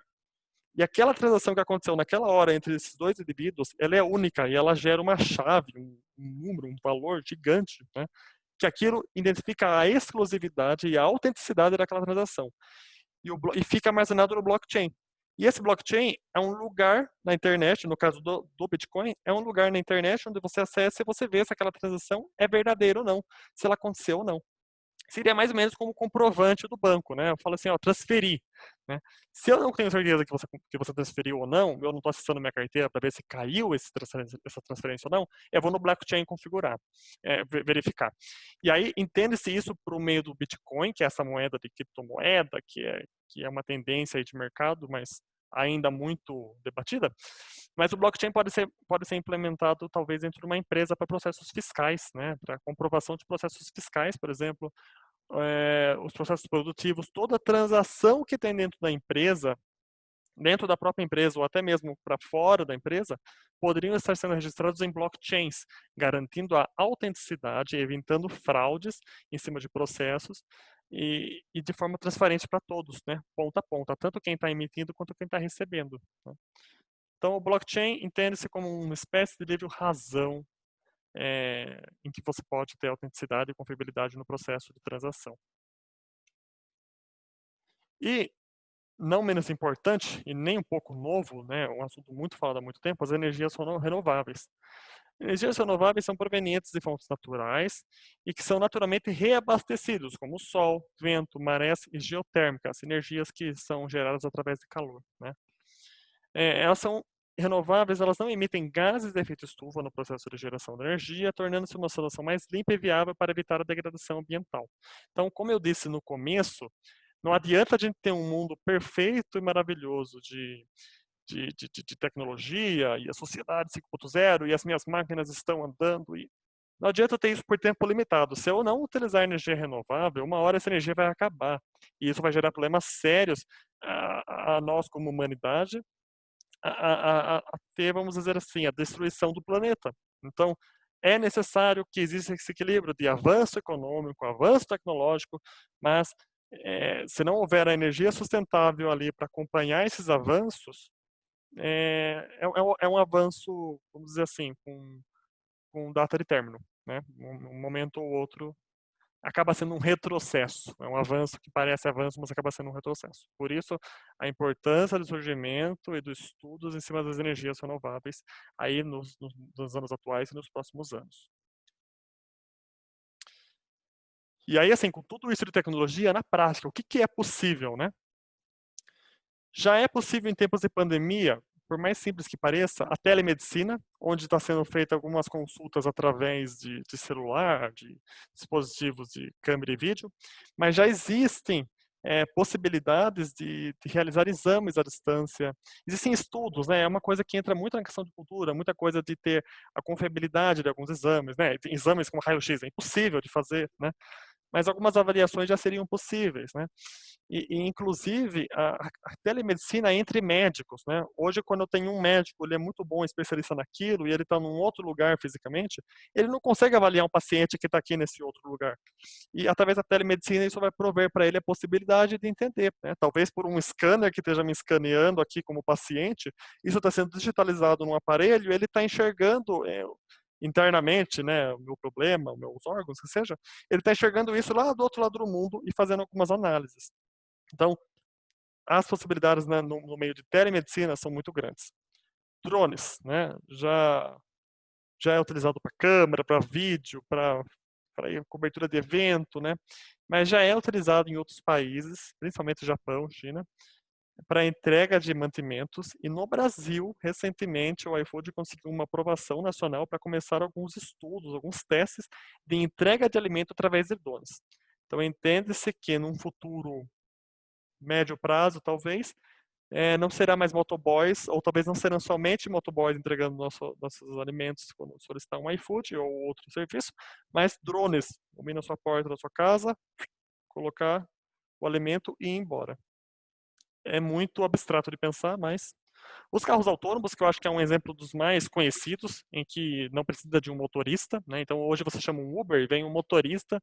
e aquela transação que aconteceu naquela hora entre esses dois indivíduos, ela é única e ela gera uma chave, um número, um valor gigante, né? Que aquilo identifica a exclusividade e a autenticidade daquela transação. E fica armazenado no blockchain. E esse blockchain é um lugar na internet, no caso do Bitcoin, é um lugar na internet onde você acessa e você vê se aquela transação é verdadeira ou não, se ela aconteceu ou não. Seria mais ou menos como comprovante do banco, né? Eu falo assim, ó, transferi, né? Se eu não tenho certeza que você transferiu ou não, eu não estou acessando minha carteira para ver se caiu essa transferência ou não, eu vou no blockchain configurar, verificar. E aí, entende-se isso por meio do Bitcoin, que é essa moeda de criptomoeda, que é uma tendência aí de mercado, mas ainda muito debatida. Mas o blockchain pode ser implementado talvez dentro de uma empresa para processos fiscais, né? Para comprovação de processos fiscais, por exemplo, os processos produtivos, toda transação que tem dentro da empresa, dentro da própria empresa ou até mesmo para fora da empresa, poderiam estar sendo registrados em blockchains, garantindo a autenticidade, evitando fraudes em cima de processos e de forma transparente para todos, né? Ponta a ponta, tanto quem está emitindo quanto quem está recebendo. Né? Então, o blockchain entende-se como uma espécie de livro-razão em que você pode ter autenticidade e confiabilidade no processo de transação. E, não menos importante, e nem um pouco novo, né, um assunto muito falado há muito tempo, as energias renováveis. Energias renováveis são provenientes de fontes naturais e que são naturalmente reabastecidos, como o sol, vento, marés e geotérmicas, energias que são geradas através de calor. Né? Elas são renováveis, elas não emitem gases de efeito estufa no processo de geração de energia, tornando-se uma solução mais limpa e viável para evitar a degradação ambiental. Então, como eu disse no começo, não adianta a gente ter um mundo perfeito e maravilhoso de tecnologia e a sociedade 5.0 e as minhas máquinas estão andando e não adianta ter isso por tempo limitado. Se eu não utilizar energia renovável, uma hora essa energia vai acabar e isso vai gerar problemas sérios a nós como humanidade, a ter, vamos dizer assim, a destruição do planeta. Então, é necessário que exista esse equilíbrio de avanço econômico, avanço tecnológico, mas se não houver a energia sustentável ali para acompanhar esses avanços, é um avanço, vamos dizer assim, com data de término. Né? Um momento ou outro acaba sendo um retrocesso. É um avanço que parece avanço, mas acaba sendo um retrocesso. Por isso, a importância do surgimento e dos estudos em cima das energias renováveis aí nos anos atuais e nos próximos anos. E aí, assim, com tudo isso de tecnologia, na prática, o que é possível, né? Já é possível em tempos de pandemia, por mais simples que pareça, a telemedicina, onde está sendo feita algumas consultas através de celular, de dispositivos de câmera e vídeo, mas já existem possibilidades de realizar exames à distância. Existem estudos, né? É uma coisa que entra muito na questão de cultura, muita coisa de ter a confiabilidade de alguns exames, né? Tem exames como raio-x, é impossível de fazer, né? Mas algumas avaliações já seriam possíveis, né? Inclusive, a telemedicina entre médicos, né? Hoje, quando eu tenho um médico, ele é muito bom especialista naquilo, e ele está num outro lugar fisicamente, ele não consegue avaliar um paciente que está aqui nesse outro lugar. E através da telemedicina, isso vai prover para ele a possibilidade de entender, né? Talvez por um scanner que esteja me escaneando aqui como paciente, isso está sendo digitalizado num aparelho, ele está enxergando internamente, né, o meu problema, os meus órgãos, que seja, ele está enxergando isso lá do outro lado do mundo e fazendo algumas análises. Então, as possibilidades, né, no meio de telemedicina são muito grandes. Drones, né, já é utilizado para câmera, para vídeo, para cobertura de evento, né, mas já é utilizado em outros países, principalmente Japão, China, para entrega de mantimentos. E no Brasil, recentemente, o iFood conseguiu uma aprovação nacional para começar alguns estudos, alguns testes de entrega de alimento através de drones. Então, entende-se que num futuro médio prazo, talvez, não será mais motoboys, ou talvez não serão somente motoboys entregando nossos alimentos quando solicitar um iFood ou outro serviço, mas drones, vir na sua porta da sua casa, colocar o alimento e ir embora. É muito abstrato de pensar, mas os carros autônomos, que eu acho que é um exemplo dos mais conhecidos, em que não precisa de um motorista, né? Então hoje você chama um Uber, vem um motorista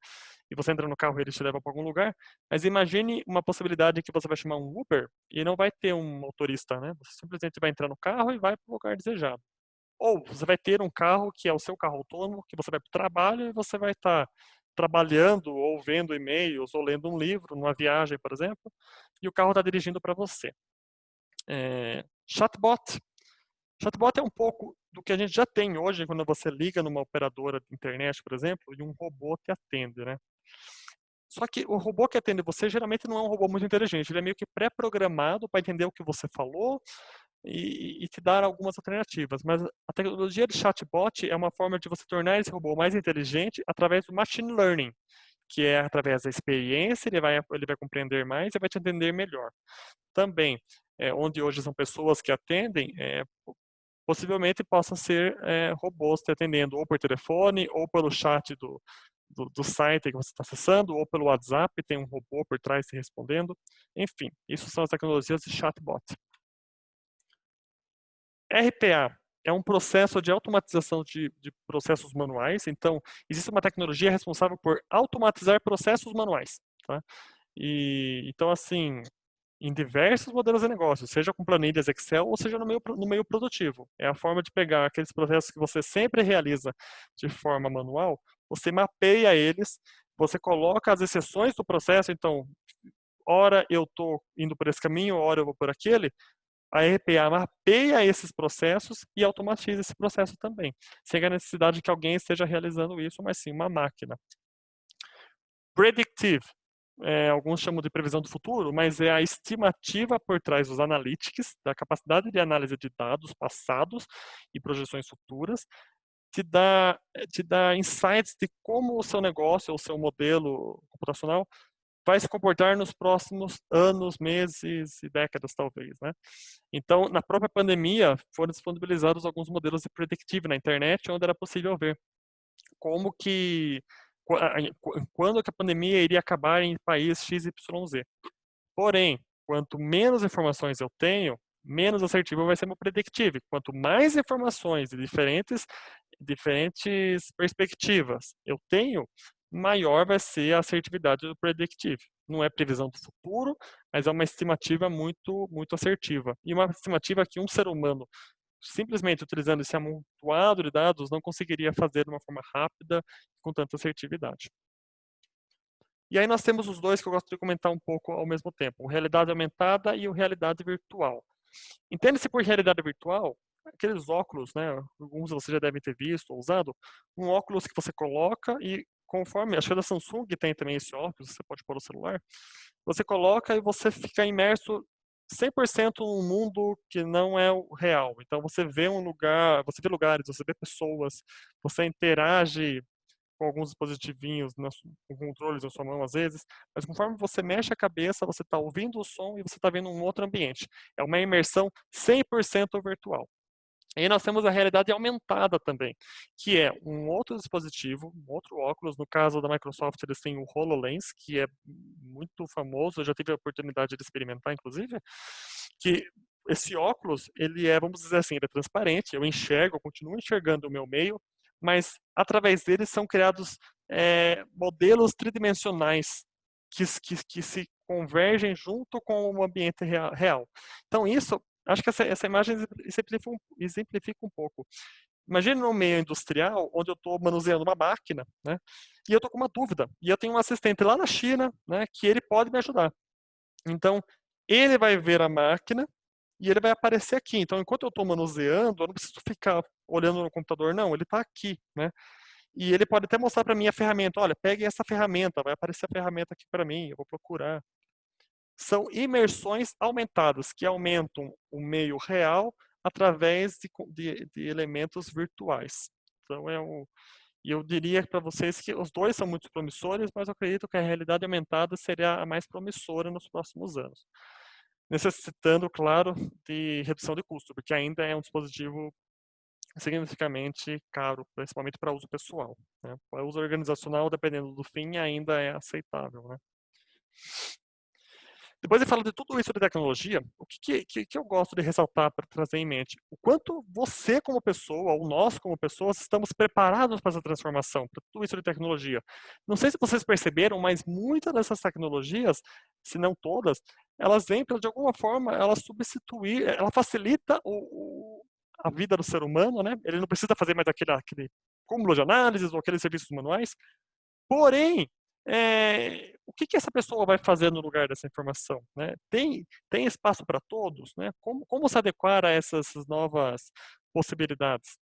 e você entra no carro e ele te leva para algum lugar. Mas imagine uma possibilidade que você vai chamar um Uber e não vai ter um motorista, né? Você simplesmente vai entrar no carro e vai para o lugar desejado. Ou você vai ter um carro que é o seu carro autônomo, que você vai para o trabalho e você vai estar trabalhando ou vendo e-mails ou lendo um livro, numa viagem, por exemplo, e o carro está dirigindo para você. Chatbot. Chatbot é um pouco do que a gente já tem hoje quando você liga numa operadora de internet, por exemplo, e um robô te atende, né? Só que o robô que atende você geralmente não é um robô muito inteligente, ele é meio que pré-programado para entender o que você falou e te dar algumas alternativas. Mas a tecnologia de chatbot é uma forma de você tornar esse robô mais inteligente através do machine learning, que é através da experiência, ele vai compreender mais e vai te entender melhor. Também, onde hoje são pessoas que atendem, possivelmente possam ser robôs te atendendo ou por telefone ou pelo chat do site que você está acessando, ou pelo WhatsApp, tem um robô por trás te respondendo. Enfim, isso são as tecnologias de chatbot. RPA é um processo de automatização de processos manuais. Então, existe uma tecnologia responsável por automatizar processos manuais. Tá? Então, assim, em diversos modelos de negócio, seja com planilhas Excel ou seja no meio produtivo. É a forma de pegar aqueles processos que você sempre realiza de forma manual, você mapeia eles, você coloca as exceções do processo, então, ora eu estou indo por esse caminho, ora eu vou por aquele, a RPA mapeia esses processos e automatiza esse processo também, sem a necessidade de que alguém esteja realizando isso, mas sim uma máquina. Predictive. Alguns chamam de previsão do futuro, mas é a estimativa por trás dos analytics, da capacidade de análise de dados passados e projeções futuras, te dá insights de como o seu negócio ou o seu modelo computacional vai se comportar nos próximos anos, meses e décadas, talvez, né? Então, na própria pandemia, foram disponibilizados alguns modelos de predictive na internet, onde era possível ver como que quando que a pandemia iria acabar em país XYZ. Porém, quanto menos informações eu tenho, menos assertivo vai ser meu predictive. Quanto mais informações de diferentes perspectivas eu tenho, maior vai ser a assertividade do predictive. Não é previsão do futuro, mas é uma estimativa muito, muito assertiva. E uma estimativa que um ser humano, simplesmente utilizando esse amontoado de dados, não conseguiria fazer de uma forma rápida com tanta assertividade. E aí nós temos os dois que eu gosto de comentar um pouco ao mesmo tempo, o realidade aumentada e o realidade virtual. Entende-se por realidade virtual aqueles óculos, né? Alguns você já devem ter visto ou usado, um óculos que você coloca e conforme, acho que a da Samsung tem também esse óculos, você pode pôr no celular, você coloca e você fica imerso 100% num mundo que não é o real. Então você vê um lugar, você vê lugares, você vê pessoas, você interage com alguns dispositivinhos, com controles na sua mão às vezes, mas conforme você mexe a cabeça, você está ouvindo o som e você está vendo um outro ambiente. É uma imersão 100% virtual. E nós temos a realidade aumentada também, que é um outro dispositivo, um outro óculos. No caso da Microsoft, eles têm o HoloLens, que é muito famoso, eu já tive a oportunidade de experimentar, inclusive, que esse óculos, ele é, vamos dizer assim, ele é transparente, eu enxergo, eu continuo enxergando o meu meio, mas através dele são criados modelos tridimensionais que se convergem junto com o ambiente real. Então isso, acho que essa imagem exemplifica um pouco. Imagina no meio industrial, onde eu estou manuseando uma máquina, né? E eu estou com uma dúvida. E eu tenho um assistente lá na China, né? Que ele pode me ajudar. Então, ele vai ver a máquina e ele vai aparecer aqui. Então, enquanto eu estou manuseando, eu não preciso ficar olhando no computador, não. Ele está aqui, né? E ele pode até mostrar para mim a ferramenta. Olha, pegue essa ferramenta, vai aparecer a ferramenta aqui para mim, eu vou procurar. São imersões aumentadas, que aumentam o meio real através de elementos virtuais. Então, e eu diria para vocês que os dois são muito promissores, mas eu acredito que a realidade aumentada seria a mais promissora nos próximos anos. Necessitando, claro, de redução de custo, porque ainda é um dispositivo significativamente caro, principalmente para uso pessoal, né? Para uso organizacional, dependendo do fim, ainda é aceitável, né? Depois de falar de tudo isso de tecnologia, o que eu gosto de ressaltar para trazer em mente? O quanto você como pessoa, ou nós como pessoas, estamos preparados para essa transformação, para tudo isso de tecnologia. Não sei se vocês perceberam, mas muitas dessas tecnologias, se não todas, elas vêm para, de alguma forma, ela facilita a vida do ser humano, né? Ele não precisa fazer mais aquele cúmulo de análises ou aqueles serviços manuais. Porém, o que essa pessoa vai fazer no lugar dessa informação, né? Tem espaço para todos, né? Como se adequar a essas novas possibilidades?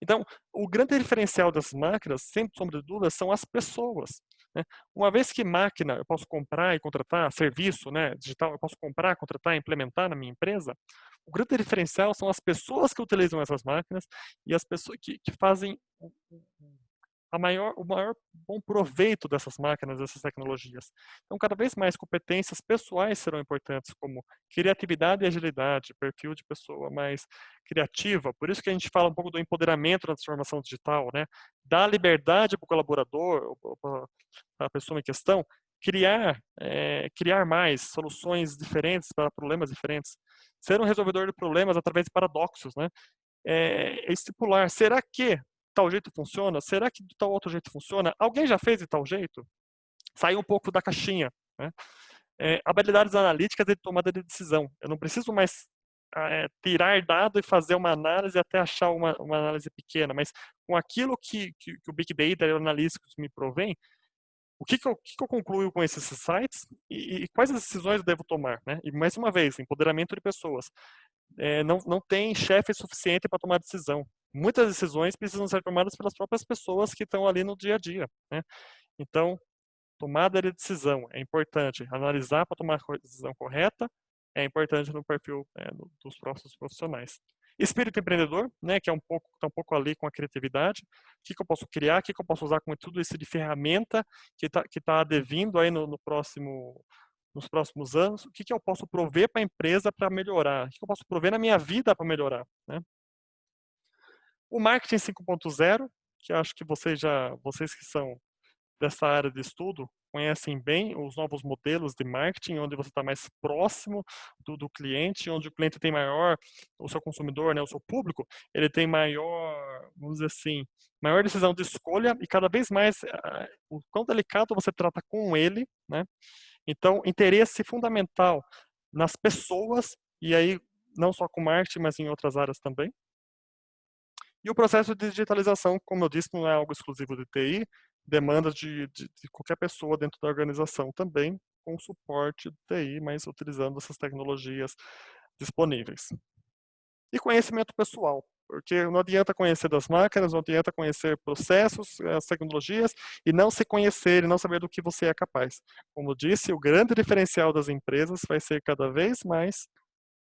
Então, o grande diferencial das máquinas, sem sombra de dúvida, são as pessoas, né? Uma vez que máquina eu posso comprar e contratar, serviço, né, digital, eu posso comprar, contratar e implementar na minha empresa, o grande diferencial são as pessoas que utilizam essas máquinas e as pessoas que fazem o maior bom proveito dessas máquinas, dessas tecnologias. Então, cada vez mais competências pessoais serão importantes, como criatividade e agilidade, perfil de pessoa mais criativa. Por isso que a gente fala um pouco do empoderamento da transformação digital, né? Dar liberdade para o colaborador, para a pessoa em questão, criar mais soluções diferentes para problemas diferentes. Ser um resolvedor de problemas através de paradoxos, né? Estipular, será que tal jeito funciona? Será que de tal outro jeito funciona? Alguém já fez de tal jeito? Sair um pouco da caixinha, né? Habilidades analíticas de tomada de decisão. Eu não preciso mais tirar dado e fazer uma análise até achar uma análise pequena, mas com aquilo que o Big Data e o Analytics me provém, o que eu concluo com esses sites e quais as decisões eu devo tomar, né? E mais uma vez, empoderamento de pessoas. Não tem chefe suficiente para tomar decisão. Muitas decisões precisam ser tomadas pelas próprias pessoas que estão ali no dia a dia, né? Então, tomada de decisão é importante. Analisar para tomar a decisão correta é importante no perfil dos próximos profissionais. Espírito empreendedor, né, que tá um pouco ali com a criatividade. O que eu posso criar? O que eu posso usar com tudo isso de ferramenta que tá advindo aí nos próximos anos? O que eu posso prover para a empresa para melhorar? O que eu posso prover na minha vida para melhorar, né? O marketing 5.0, que acho que vocês que são dessa área de estudo conhecem bem os novos modelos de marketing, onde você está mais próximo do cliente, onde o cliente tem o seu consumidor, né, o seu público, ele tem maior, vamos dizer assim, maior decisão de escolha e cada vez mais o quão delicado você trata com ele, né? Então, interesse fundamental nas pessoas, e aí não só com marketing, mas em outras áreas também. E o processo de digitalização, como eu disse, não é algo exclusivo de TI, demanda de qualquer pessoa dentro da organização também, com suporte de TI, mas utilizando essas tecnologias disponíveis. E conhecimento pessoal, porque não adianta conhecer das máquinas, não adianta conhecer processos, as tecnologias, e não se conhecer e não saber do que você é capaz. Como eu disse, o grande diferencial das empresas vai ser cada vez mais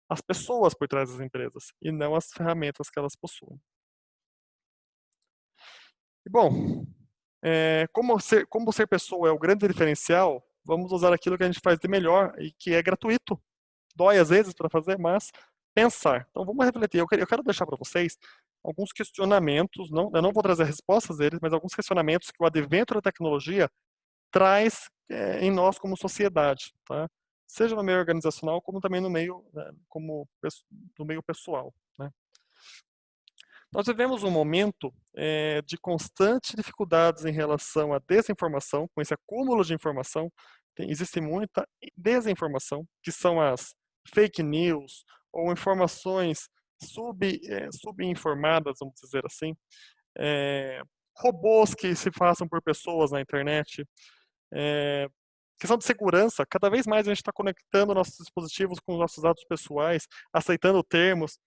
as pessoas por trás das empresas, e não as ferramentas que elas possuem. E bom, como ser pessoa é o grande diferencial, vamos usar aquilo que a gente faz de melhor e que é gratuito. Dói às vezes para fazer, mas pensar. Então vamos refletir. Eu quero deixar para vocês alguns questionamentos, eu não vou trazer respostas deles, mas alguns questionamentos que o advento da tecnologia traz em nós como sociedade, tá? Seja no meio organizacional, como também no meio, né, no meio pessoal, né? Nós vivemos um momento de constante dificuldades em relação à desinformação, com esse acúmulo de informação, existe muita desinformação, que são as fake news, ou informações subinformadas, vamos dizer assim, robôs que se façam por pessoas na internet, questão de segurança, cada vez mais a gente está conectando nossos dispositivos com os nossos dados pessoais, aceitando termos,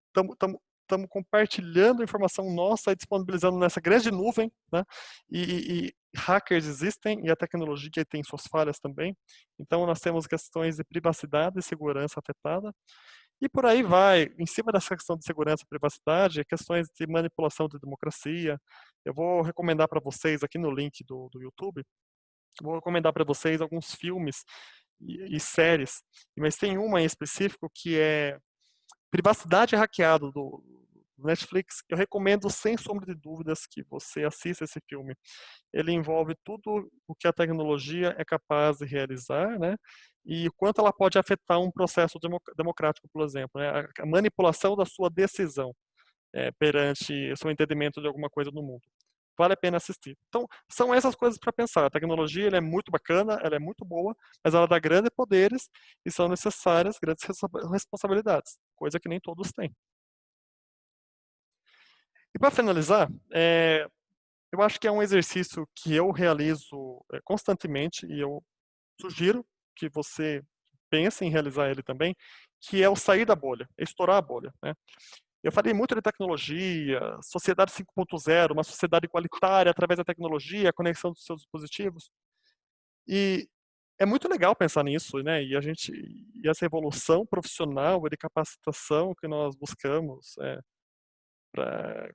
estamos compartilhando informação nossa e disponibilizando nessa grande nuvem, né? E hackers existem e a tecnologia tem suas falhas também. Então nós temos questões de privacidade e segurança afetada. E por aí vai, em cima dessa questão de segurança e privacidade, questões de manipulação de democracia. Eu vou recomendar para vocês aqui no link do YouTube, vou recomendar para vocês alguns filmes e séries, mas tem uma em específico que é Privacidade Hackeada do Netflix. Eu recomendo sem sombra de dúvidas que você assista esse filme. Ele envolve tudo o que a tecnologia é capaz de realizar, né? E o quanto ela pode afetar um processo democrático, por exemplo, né? A manipulação da sua decisão perante o seu entendimento de alguma coisa no mundo. Vale a pena assistir. Então, são essas coisas para pensar. A tecnologia ela é muito bacana, ela é muito boa, mas ela dá grandes poderes e são necessárias grandes responsabilidades, coisa que nem todos têm. E para finalizar, eu acho que é um exercício que eu realizo constantemente e eu sugiro que você pense em realizar ele também, que é o sair da bolha, estourar a bolha, né? Eu falei muito de tecnologia, sociedade 5.0, uma sociedade igualitária através da tecnologia, a conexão dos seus dispositivos. E é muito legal pensar nisso, né? E essa evolução profissional e de capacitação que nós buscamos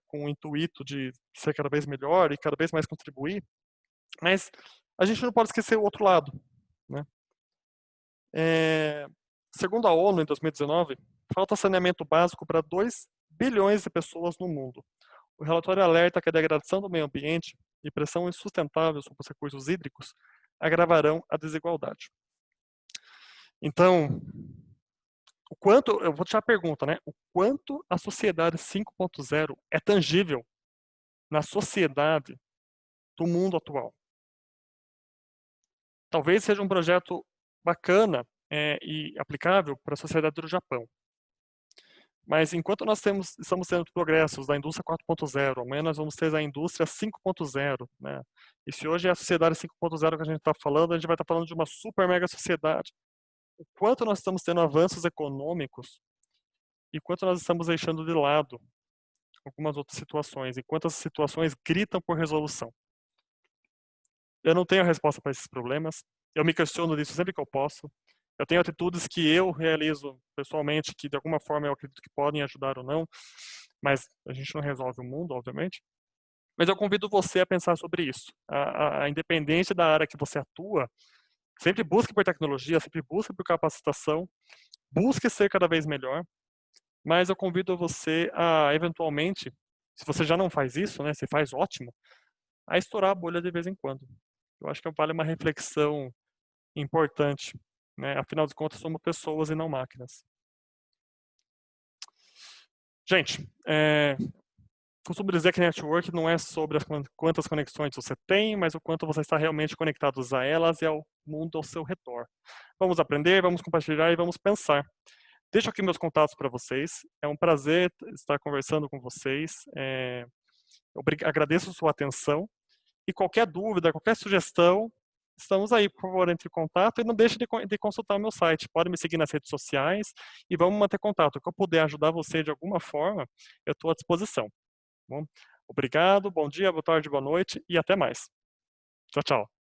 com o intuito de ser cada vez melhor e cada vez mais contribuir. Mas a gente não pode esquecer o outro lado, né? Segundo a ONU, em 2019, falta saneamento básico para 2 bilhões de pessoas no mundo. O relatório alerta que a degradação do meio ambiente e pressão insustentável sobre os recursos hídricos agravarão a desigualdade. Então, eu vou deixar a pergunta, né? O quanto a sociedade 5.0 é tangível na sociedade do mundo atual? Talvez seja um projeto bacana e aplicável para a sociedade do Japão. Mas enquanto nós estamos tendo progressos da indústria 4.0, amanhã nós vamos ter a indústria 5.0, né? E se hoje é a sociedade 5.0 que a gente está falando, a gente vai estar falando de uma super mega sociedade. O quanto nós estamos tendo avanços econômicos e quanto nós estamos deixando de lado algumas outras situações, enquanto as situações gritam por resolução. Eu não tenho a resposta para esses problemas, eu me questiono disso sempre que eu posso. Eu tenho atitudes que eu realizo pessoalmente, que de alguma forma eu acredito que podem ajudar ou não, mas a gente não resolve o mundo, obviamente. Mas eu convido você a pensar sobre isso. A independência da área que você atua, sempre busque por tecnologia, sempre busque por capacitação, busque ser cada vez melhor, mas eu convido você a, eventualmente, se você já não faz isso, né, se faz ótimo, a estourar a bolha de vez em quando. Eu acho que vale uma reflexão importante, né? Afinal de contas, somos pessoas e não máquinas. Gente, costumo dizer que network não é sobre quantas conexões você tem, mas o quanto você está realmente conectado a elas e ao mundo ao seu redor. Vamos aprender, vamos compartilhar e vamos pensar. Deixo aqui meus contatos para vocês. É um prazer estar conversando com vocês. Agradeço a sua atenção. E qualquer dúvida, qualquer sugestão, estamos aí. Por favor, entre em contato e não deixe de consultar o meu site. Pode me seguir nas redes sociais e vamos manter contato. O que eu puder ajudar você de alguma forma, eu estou à disposição. Bom, obrigado, bom dia, boa tarde, boa noite e até mais. Tchau, tchau.